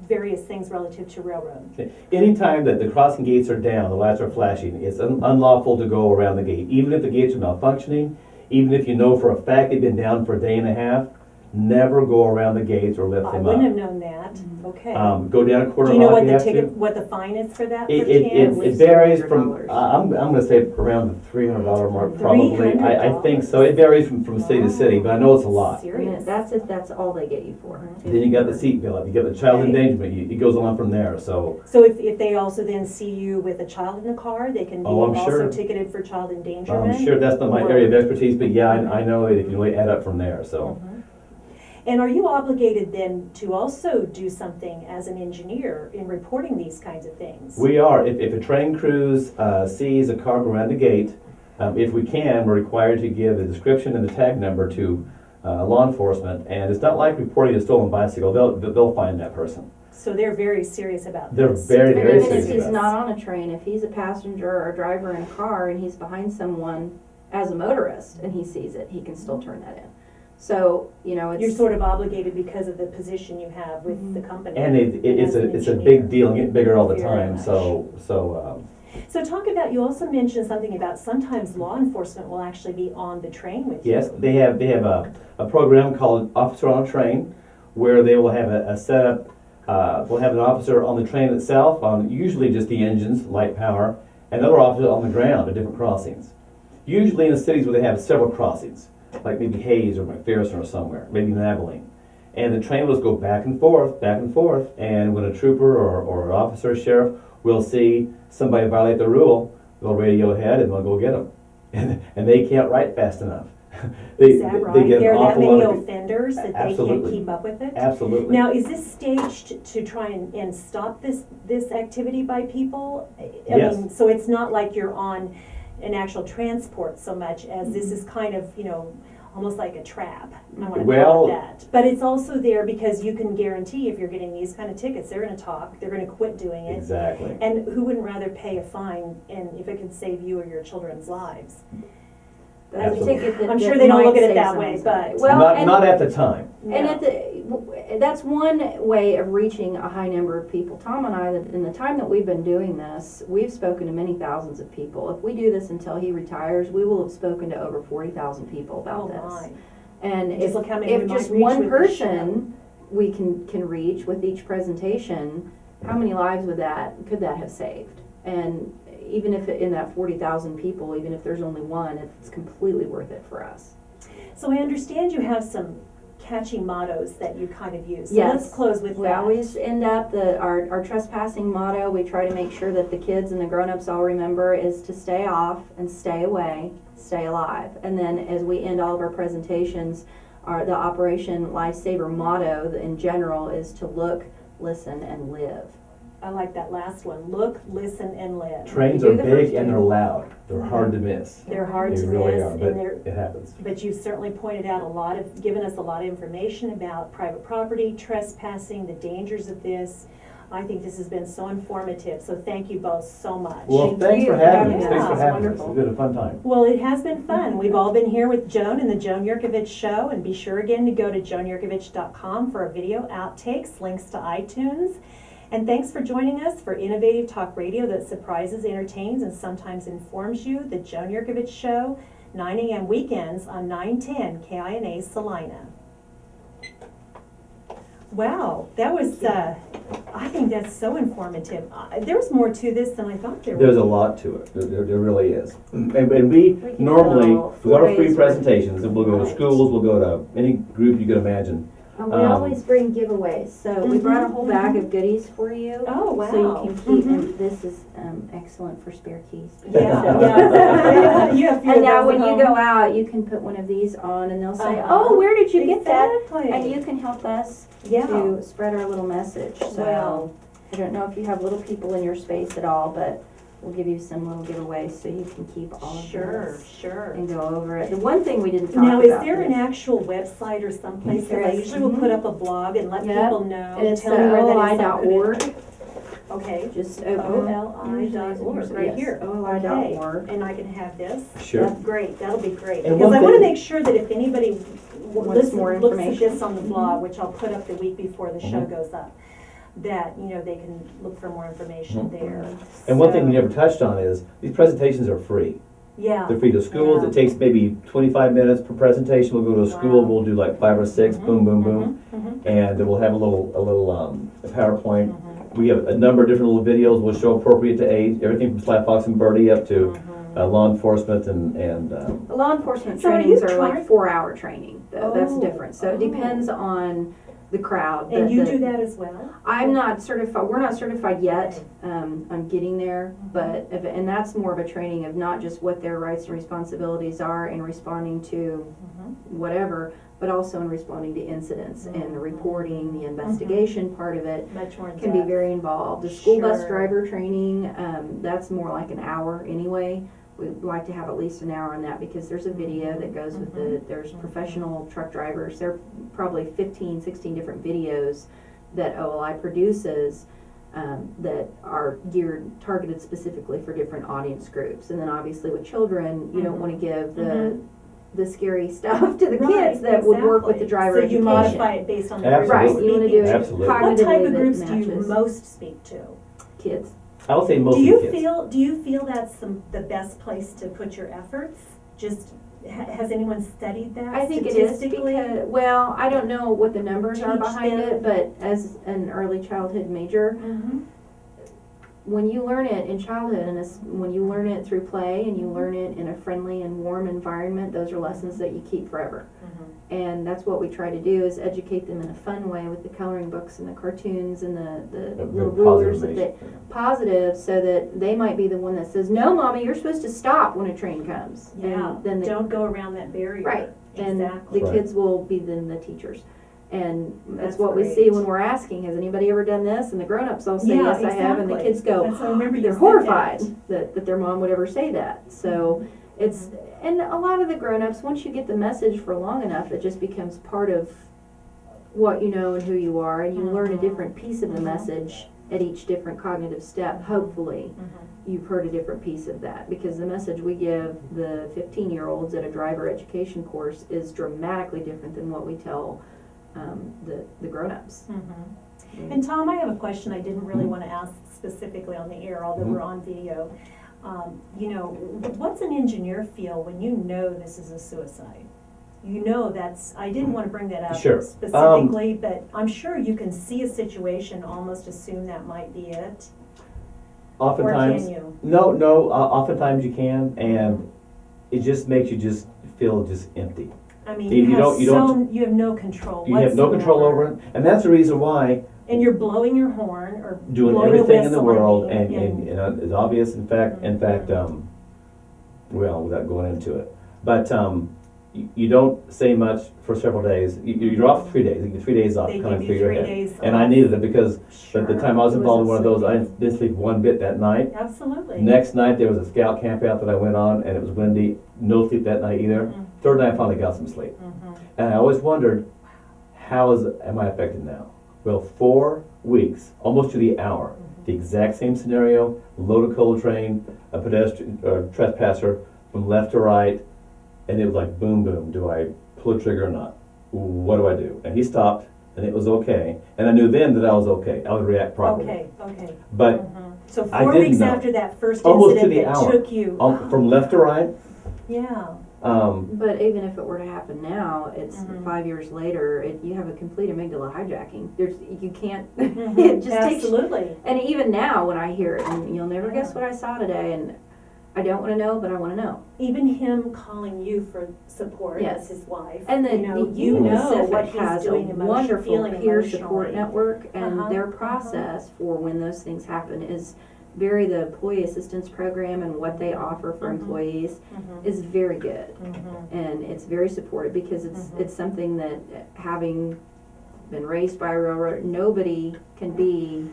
various things relative to railroad. Okay. Anytime that the crossing gates are down, the lights are flashing, it's unlawful to go around the gate. Even if the gates are malfunctioning, even if you know for a fact they've been down for a day and a half, never go around the gates or lift I them wouldn't have up. known that. Okay. Go down a quarter Do you know mile what if you the have ticket, to. what the fine is for that? It, per it, chance? it, it varies from, $300. I'm gonna say around the $300 mark probably. I think so. It varies from city to city, but I know it's a lot. Serious. That's if that's all they get you for. Then you got the seat bill, you got the child Right. endangerment, it goes on from there, so. So if they also then see you with a child in the car, they can be Oh, I'm also sure. ticketed for child endangerment? I'm sure that's not my Or- area of expertise, but yeah, I know that if you really add up from there, so. Mhm. And are you obligated then to also do something as an engineer in reporting these kinds of things? We are, if a train cruise sees a car go around the gate, if we can, we're required to give the description and the tag number to law enforcement, and it's not like reporting a stolen bicycle, they'll find that person. So they're very serious about They're this. very, And very even serious if he's about it. not on a train, if he's a passenger or a driver in a car and he's behind someone as a motorist and he sees it, he can still turn that in. So, you know, it's. You're sort of obligated because of the position you have with the company. And it's as an a engineer. big deal, and getting bigger all the Very time, much. so So you also mentioned something about sometimes law enforcement will actually be on the train with you. Yes, they have a program called Officer on a Train, where they will have a setup. We'll have an officer on the train itself, on usually just the engines, light power, and another officer on the ground at different crossings. Usually in the cities where they have several crossings, like maybe Hayes or McPherson or somewhere, maybe in Abilene. And the train will just go back and forth, and when a trooper or an officer or sheriff will see somebody violate the rule, they'll radio ahead and they'll go get them. And they can't write fast enough. Is that right? Get an There are that awful many lot of offenders that they can't Absolutely. keep up with it? Absolutely. Now, is this staged to try and stop this activity by people? I Yes. mean, so it's not like you're on an actual transport so much as this is kind of, almost like a trap. I want to call Well- it that. But it's also there because you can guarantee if you're getting these kind of tickets, they're going to talk, they're going to quit doing it. Exactly. And who wouldn't rather pay a fine and if it can save you or your children's lives? That's a Absolutely. ticket that I'm sure that they don't might look at it save that way, someone's but- life. Well, not at the time. And that's one way of reaching a high number of people. Tom and I, in the time that we've been doing this, we've spoken to many thousands of people. If we do this until he retires, we will have spoken to over 40,000 people about Oh, this. my. And Just look how many we if might just reach one with this show. person we can reach with each presentation, how many lives could that have saved? And even if in that 40,000 people, even if there's only one, it's completely worth it for us. So I understand you have some catchy mottos that you kind of use. So Yes. let's close with We that. always end up, our trespassing motto, we try to make sure that the kids and the grown-ups all remember is to stay off and stay away, stay alive. And then as we end all of our presentations, the Operation Lifesaver motto in general is to look, listen, and live. I like that last one. Look, listen, and live. Trains You are do the big first and two. they're loud. They're hard to miss. They're hard They to really miss, are, and but they're. it happens. But you've certainly pointed out given us a lot of information about private property, trespassing, the dangers of this. I think this has been so informative. So thank you both so much. Well, Thank thanks you for for having having us. us. Thanks for Yeah, having us. wonderful. It's been a fun time. Well, it has been fun. We've all been here with Joan and the Joan Yurkovich Show, and be sure again to go to joanyurkovich.com for our video outtakes, links to iTunes. And thanks for joining us for innovative talk radio that surprises, entertains, and sometimes informs you. The Joan Yurkovich Show, 9 a.m. weekends on 910 KINA Salina. Wow, that was, I think that's so informative. There's more to this than I thought there There's was. a lot to it. There really is. And we can normally, go with our 4 free days presentations, and we'll go to Right. schools, we'll go to any group you could imagine. We Um, always bring giveaways, so we brought a whole Mhm, bag mhm. of goodies for you. Oh, wow. So you can keep, Mhm. and this is excellent for spare keys. Yeah, yeah. You have few And of now those when at you home. go out, you can put one of these on and they'll say, Uh-huh. oh, where did you get that? Exactly. And you can help us Yeah. to spread our little message. Wow. So I don't know if you have little people in your space at all, but we'll give you some little giveaways so you can keep all of Sure, this sure. and go over it. The one thing we didn't talk Now, about. is there an actual website or someplace? There Because I is. usually will put up a blog and let Yep. people know. It's tell me where that is. OLI.org. Okay. Just OLI.org, right here. OLI.org. And I can have this? Sure. That's great, that'll be great. And Because one I want to thing- make sure that if anybody Wants more looks at information. this on the blog, which I'll put up the week before the show Mhm. goes up, that, they can look for more information Mhm. there. And one thing we So- never touched on is, these presentations are free. Yeah. They're free to schools. Yeah. It takes maybe 25 minutes per presentation. We'll go to a school, Wow. we'll do like 5 or 6, boom, boom, boom. Mhm. And then we'll have a little a PowerPoint. Mhm. We have a number of different little videos we'll show appropriate to age, everything from Slap Fox and Birdie up to Mhm. law enforcement and The law enforcement So are trainings you are like trying- 4-hour training. That's Oh, different. So it oh. depends on the crowd. And you The- do that as well? I'm not certified, we're not certified yet. I'm getting there, and that's more of a training of not just what their rights and responsibilities are in responding to Mhm. whatever, but also in responding to incidents and the reporting, the investigation part of it Much more in can be depth. very involved. The school bus Sure. driver training, that's more like an hour anyway. We'd like to have at least an hour on that because there's a video that goes with there's professional truck drivers. There are probably 15, 16 different videos that OLI produces that are targeted specifically for different audience groups. And then obviously with children, you don't want to give the scary stuff to the Right, kids that would work with the exactly. driver So education. you modify it based on the group Absolutely. Right, you want to do it Absolutely. What cognitively type of that groups do you matches most speak to? kids. I would say Do mostly you kids. feel that's the best place to put your efforts? Just, has anyone studied that I think it is statistically? because, well, I don't know what the numbers are Teach behind them. it, but as an early childhood major, Mhm. when you learn it in childhood and when you learn it through play and you learn it in a friendly and warm environment, those are lessons that you keep forever. Mhm. And that's what we try to do, is educate them in a fun way with the coloring books and the cartoons and the little rulers that they, positive, so that they might be the one that says, no, mommy, you're supposed to stop when a train comes. Yeah, And then don't go around that barrier. right, and Exactly. the Right. kids will be then the teachers. And that's That's what we great. see when we're asking, has anybody ever done this? And the grown-ups all say, Yeah, yes, I have, and the exactly. kids go, That's- I remember you they're said horrified that. that their mom would ever say that. So it's, and a lot of the grown-ups, once you get the message for long enough, it just becomes part of what you know and who you are, and you learn a different piece of the Mhm. message at each different cognitive step. Hopefully, Mhm. you've heard a different piece of that, because the message we give the 15-year-olds at a driver education course is dramatically different than what we tell the grown-ups. Mhm. And Tom, I have a question I didn't really want to ask specifically on the air, although we're on video. You know, what's an engineer feel when you know this is a suicide? You know that's, I didn't want to bring that up Sure. specifically, but I'm sure you can see a situation, almost assume that might be it. Oftentimes, Or can you? no, oftentimes you can, and it just makes you just feel just empty. I mean, You you have don't- you have no control You have no control whatsoever. over it, and that's the reason why And you're blowing your horn or doing blowing a everything in the whistle, I world, mean, and it's obvious. In fact, well, without going into it, but you don't say much for several days. You're off 3 days. You get 3 days off, They kind of give you clear your 3 head. days And I off. needed it because Sure. at the time I was It involved in one of those, I wasn't didn't sleep one bit that night. Absolutely. Next night there was a scout camp out that I went on, and it was windy. No sleep that night either. Mhm. Third night I finally got some sleep, Mhm. and I always wondered, am I affected now? Well, 4 weeks, almost to the hour, the exact same scenario: load a coal train, a pedestrian or trespasser from left to right, and it was like boom, boom. Do I pull a trigger or not? What do I do? And he stopped, and it was okay. And I knew then that I was okay. I would react properly. Okay. But Mhm. So I 4 didn't weeks know. after that first Almost to incident the that hour. took you. From left to right, Yeah. But even if it were to happen now, it's Mhm. 5 years later, you have a complete amygdala hijacking. You can't, Mhm. it just takes, Absolutely. and even now when I hear it, and you'll never guess Yeah. what I saw today, and I don't want to know, but I want to know. Even him calling you for support Yes. as his wife. And the you know Union Pacific what he's has a doing wonderful feeling peer support emotionally. network, and Uh-huh, their uh-huh. process for when those things happen is the employee assistance program and what they offer for Mhm. employees Mhm. is very good. Mhm. And it's very supportive because Mhm. it's something that, having been raised by a railroad, nobody can be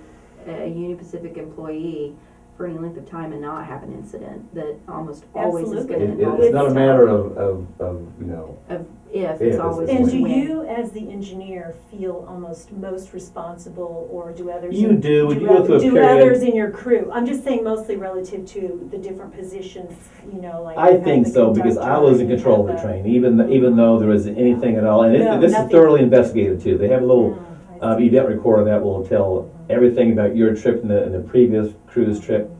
a Union Pacific employee for any length of time and not have an incident that almost always is going to Absolutely. involve it's not a itself. matter of Of if, If, it's it's always And a do win. you, as the engineer, feel almost most responsible, or do others? You do. When you go through a do period- others in your crew? I'm just saying mostly relative to the different positions, you know, like. I you have think the so, because I was in conductor, control of you the have train, even though there isn't anything at all. And No, this is nothing. thoroughly investigated too. They have a little I see. event recorder that will tell everything about your trip and the previous cruise trip.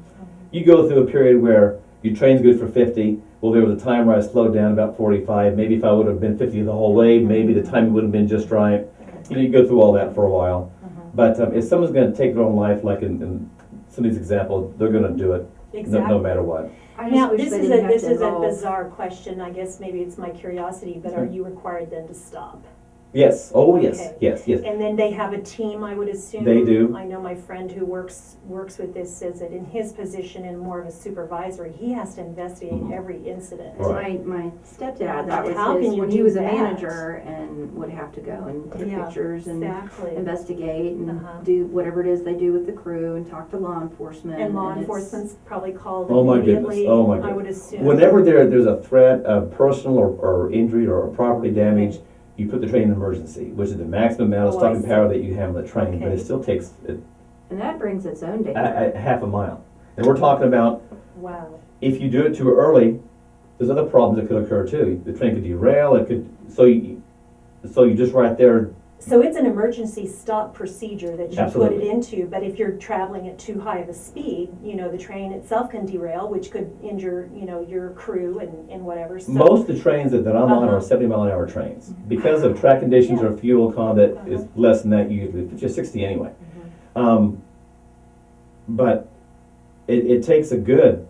You go through a period where your train's good for 50. Well, there was a time where I slowed down about 45. Maybe if I would have been 50 the whole way, maybe the timing would have been just right. You go through all that for a while. But if someone's going to take their own life, like in some of these examples, they're going to do it no Exactly. matter what. I just Now, wish this they is didn't a, have this to is a involve- bizarre question, I guess maybe it's my curiosity, but are you required then to stop? Yes. Oh, yes. Okay. Yes. Yes. And then they have a team, I would assume? They do. I know my friend who works with this says that in his position in more of a supervisory, he has to investigate every incident. Right. My stepdad, that was How can his, you when he do was a that? manager and would have to go and take Yeah, pictures and Exactly. investigate and Uh-huh. do whatever it is they do with the crew and talk to law enforcement. And law it's- enforcement's probably called Oh, my goodness. immediately, Oh, my I goodness. would assume. Whenever there's a threat of personal or injury or property damage, you put the train in emergency, which is the maximum amount of Oh, I stopping see. power that you have on the train. But Okay. it still takes And that brings its own danger. a half a mile. And we're talking about Wow. if you do it too early, there's other problems that could occur too. The train could derail. It could so you just right there So it's an emergency stop procedure that you put Absolutely. it into, but if you're traveling at too high of a speed, the train itself can derail, which could injure, your crew and whatever, so. Most of the trains that I'm on Uh-huh. are 70-mile-an-hour trains. Because of track conditions Yeah. or fuel economy that is Uh-huh. less than that usually, just 60 anyway. But it takes a good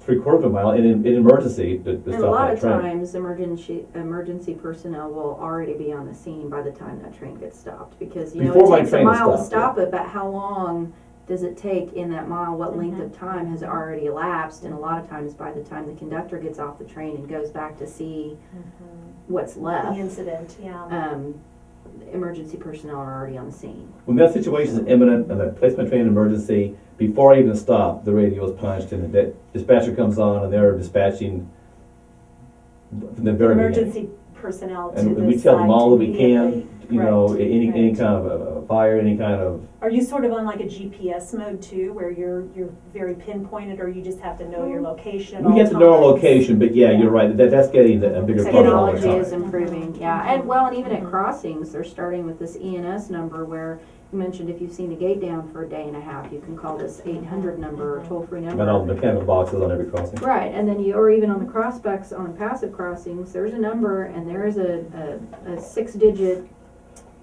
3/4 of a mile in emergency to And a stop lot that of train. times, emergency personnel will already be on the scene by the time that train gets stopped, because, Before my it takes a train is mile to stopped, stop it, but how long does it take in that mile? What length of Mhm. time has already elapsed? And a lot of times, by the time the conductor gets off the train and goes back to see what's The left, incident, yeah. emergency personnel are already on the scene. When that situation is imminent and I place my train in emergency, before I even stop, the radio is punched and the dispatcher comes on and they're dispatching from the very beginning. Emergency personnel to And the we tell them site all that we immediately. can, Right, any right. kind of fire, any kind of, Are you sort of on like a GPS mode too, where you're very pinpointed, or you just have to know your location at all we have to know our times? location, but yeah, you're right, that's getting a bigger part of all the Technology time. is improving, yeah, and even at crossings, they're starting with this ENS number where you mentioned if you've seen the gate down for a day and a half, you can call this 800 number, or toll-free number. And all the mechanical boxes on every crossing. Right, and then or even on the crossbucks, on passive crossings, there's a number, and there is a 6-digit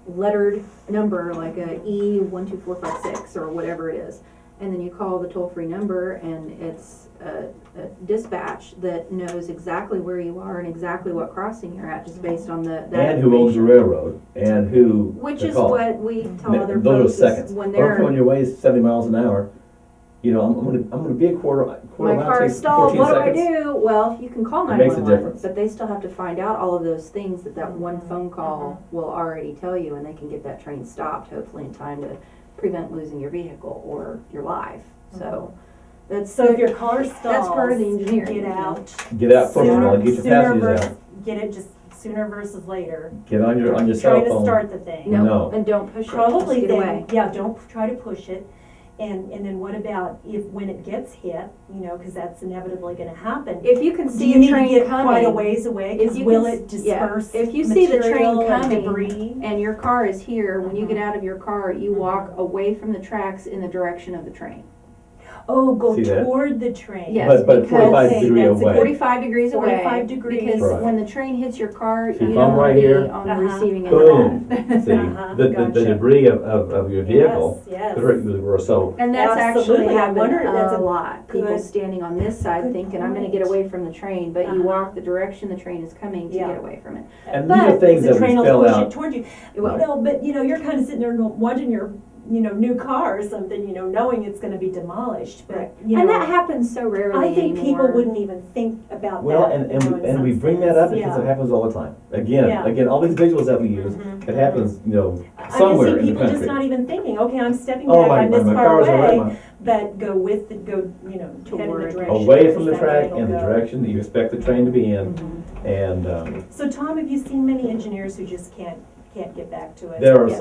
lettered number, like a E12456 or whatever it is. And then you call the toll-free number, and it's a dispatch that knows exactly where you are and exactly what crossing you're at, just based on that And who owns the information. railroad, and who Which to is call. what we tell Those other are folks is seconds. when Well, they're, come on your way is 70 miles an hour. I'm gonna be a quarter my mile, car takes is stalled, 14 what seconds. do I do? Well, you can call It makes a 911, difference. but they still have to find out all of those things that one phone call will already tell you, and they can get that train stopped, hopefully in time to prevent losing your vehicle or your life. So that's, So if your car stalls, that's part of the engineering. get out. Get out first of all, sooner- get your sooner passengers vers- out. Get it just sooner versus later. Get on your Try cell to phone. start the thing. No, No. and don't push it, Probably just get then, away. yeah, don't try to push it. And then what about when it gets hit, because that's inevitably gonna happen. If you can Do see you a need to train get quite a coming, ways away? if Because you will can it yeah, disperse if you see the train material and coming debris? and your car is here, when you get out of your car, you Mhm. walk away from the tracks in the direction of the train. Oh, go See that? toward the train. Yes, But because 45 Okay, degree that's a away. 45 degrees away. 45 degrees. Because Right. when the train hits your car, See, you if I'm don't right want to be here, on Uh-huh. the receiving end Boom. of that. See, Uh-huh, the gotcha. debris of your vehicle, Yes, we're so, And that's Absolutely. actually I happened wonder if that's a a lot. People good- standing on this side good thinking, I'm gonna point. get away from the train, but you Uh-huh. walk the direction the train is coming to Yeah. get away from it. and these are But things the that we train will spell push it out. toward you. Well, No, but you're kind of sitting there watching your new car or something, knowing it's going to be demolished. But Right. you And know, that happens so rarely I think people anymore. wouldn't even think about Well, that. and in we some bring that sense. up because Yeah. it happens all the time. Yeah. Again, all these visuals that we use, Mhm. it happens, I somewhere can in see the people just country. not even thinking, okay, I'm stepping Oh, back, I'm this my far car's away, away, but go with the, head in Toward- the direction. away from the that track train and the will go. direction that you expect the train to be in. Mhm. And So Tom, have you seen many engineers who just can't get back to it? there are Yes.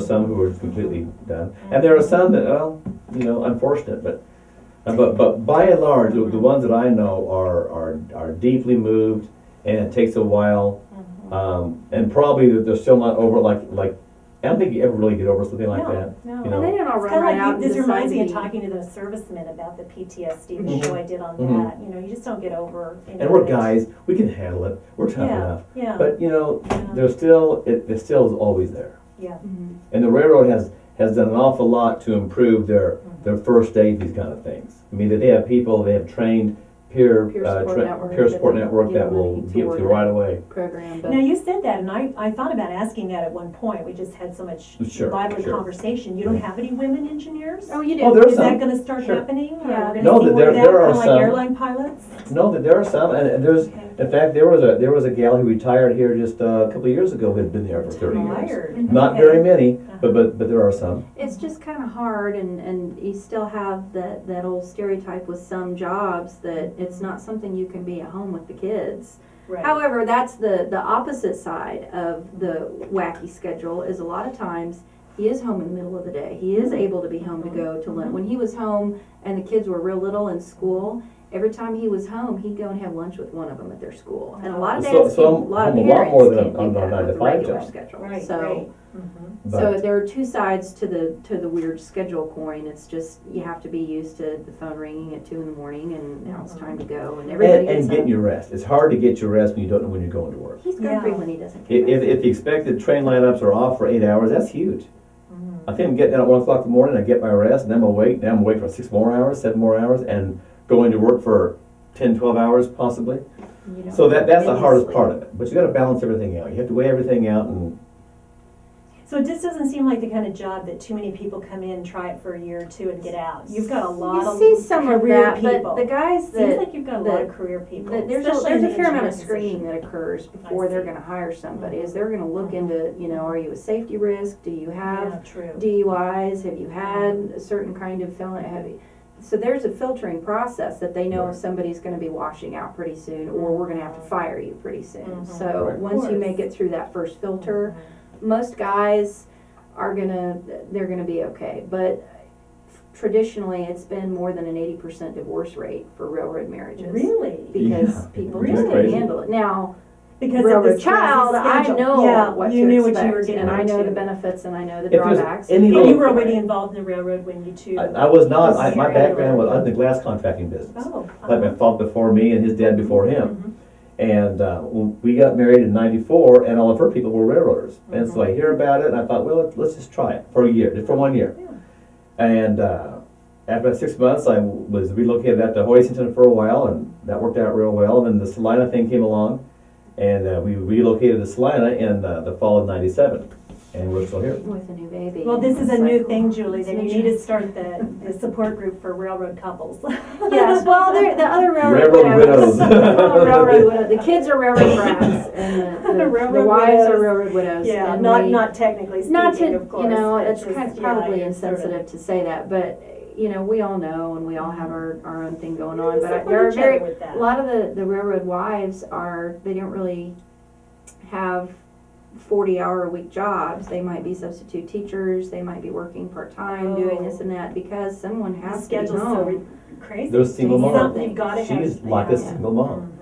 some who are completely done, and there are some that, unfortunate, but by and large, the ones that I know are deeply moved, and it takes a while, Mhm. and probably they're still not over like. I don't think you ever really get over something like that. No. You And know. they don't all It's run kind right of out like, and this decide reminds to me of be- talking to the servicemen about the PTSD, the Mhm. show I did on Mhm. that. You just don't get over. And we're guys, we can handle it. We're tough Yeah, enough. yeah. But Yeah. there's still it still is always there. Yeah. Mhm. And the railroad has done an awful lot to improve their first aid, these kind of things. I mean, they have people, they have trained peer support network that will get with you right away. Program, but Now, you said that, and I thought about asking that at one point. We just had so much Sure, lively sure. conversation. You don't have any women engineers? oh, you do. Oh, there's Is that some. going to start Sure. happening? Or Yeah. we're going No, to see more there- of that, there are kind of like some. airline pilots? No, that there are some, and there's, Okay. in fact, there was a gal who retired here just a couple of years ago who had been there for 30 years. Retired. Not Okay. very many, Uh-huh. but there are some. It's just kind of hard, and you still have that old stereotype with some jobs that it's not something you can be at home with the kids. Right. However, that's the opposite side of the wacky schedule. Is a lot of times he is home in the middle of the day. He is able to be home to go to lunch. When he was home and the kids were real little in school, every time he was home, he'd go and have lunch with one of them at their school. And a lot of So- dads, so a I'm lot of home a lot parents more than can't on do a that 9 to with the 5 regular job. schedule. Right, So, right. so But there are two sides to the weird schedule coin. It's just, you have to be used to the phone ringing at 2 in the morning and now it's time to go and everybody gets and getting up. your rest. It's hard to get your rest when you don't know when you're going to work. He's Yeah. grumpy when he doesn't get If the expected train lineups are off for 8 hours, that's huge. Mm-hmm. I think I'm getting out at 1 o'clock in the morning, I get my rest, and then I'm awake. Now I'm awake for 6 more hours, 7 more hours, and going to work for 10, 12 hours possibly. You don't So that's get the any hardest sleep. part of it. But you got to balance everything out. You have to weigh everything out, and So it just doesn't seem like the kind of job that too many people come in, try it for a year or two, and get out. You've got a lot You of see some of career that, people. but the guys Seems that, like you've got a lot that- of career people. there's especially a in the fair amount of engineering screening position. that occurs before I they're see. gonna hire somebody, is they're gonna look into, you know, are you a safety risk? Do you have Yeah, true. DUIs? Have you had a certain kind of felony? So there's a filtering process that they know Right. if somebody's gonna be washing out pretty soon, or we're gonna have to fire you pretty soon. Mhm. So Right. once you Of make course. it through that first filter, Mhm. most guys they're gonna be okay. But traditionally, it's been more than an 80% divorce rate for railroad marriages. Really? Because Yeah. people Isn't just that can't crazy? handle it. Now, Because of railroad this crazy child, I schedule. know Yeah, what you to knew expect, what you were getting and I know into. the benefits, and I know the If there's drawbacks. any And little- you were already involved in the railroad when you two. I was not. My Very background was, I was early. in the glass contracting business. Oh. Like my father before me and his dad before him. Mhm. And when we got married in '94, and all of her people were railroaders. And so I hear about it, and I thought, well, let's just try it for a year, just for 1 year. Yeah. And after 6 months, I was relocated out to Hoisington for a while, and that worked out real well. And then the Salina thing came along, and we relocated to Salina in the fall of '97, and we're still here. With a new baby. Well, this is a It's new like, thing, Julie, it's then new you need to start the support group for railroad couples. Yes, well, the other railroad Railroad widows. widows. Railroad widows. The kids are railroad brats, and the Railroad wives widows. are railroad widows. Yeah, and not technically not speaking, to, of course. you know, but it's just, kind of yeah, probably you're sort of- insensitive to say that, but, you know, we all know, and we all have our own thing going on, but Support there are each other very, with that. a lot of the railroad wives they don't really have 40-hour-a-week jobs. They might be substitute teachers, they might be working part-time, doing this and that, because someone The has to be schedule's so home. crazy. There's single Doing mom. something. You've gotta have. She's like a yeah. single mom.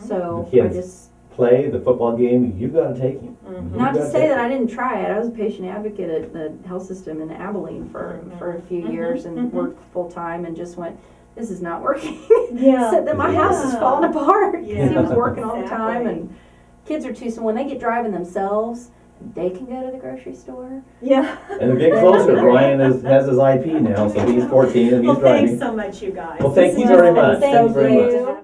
So The I kids. just, Play the football game, you've got to take him. Mhm. not to say that I didn't try it. I was a patient advocate at the health system in Abilene for a few Mhm. years and Mhm. worked full-time and just went, this is not working. Yeah. So then my house is falling apart because he was Yeah, working all the time, exactly. and kids are too, so when they get driving themselves, they can go to the grocery store. Yeah. And they're getting closer. Brian has his IP now, so he's 14 and he's Well, thanks driving. so much, you guys. Well, thank This you has very been much. so Thank great you. to have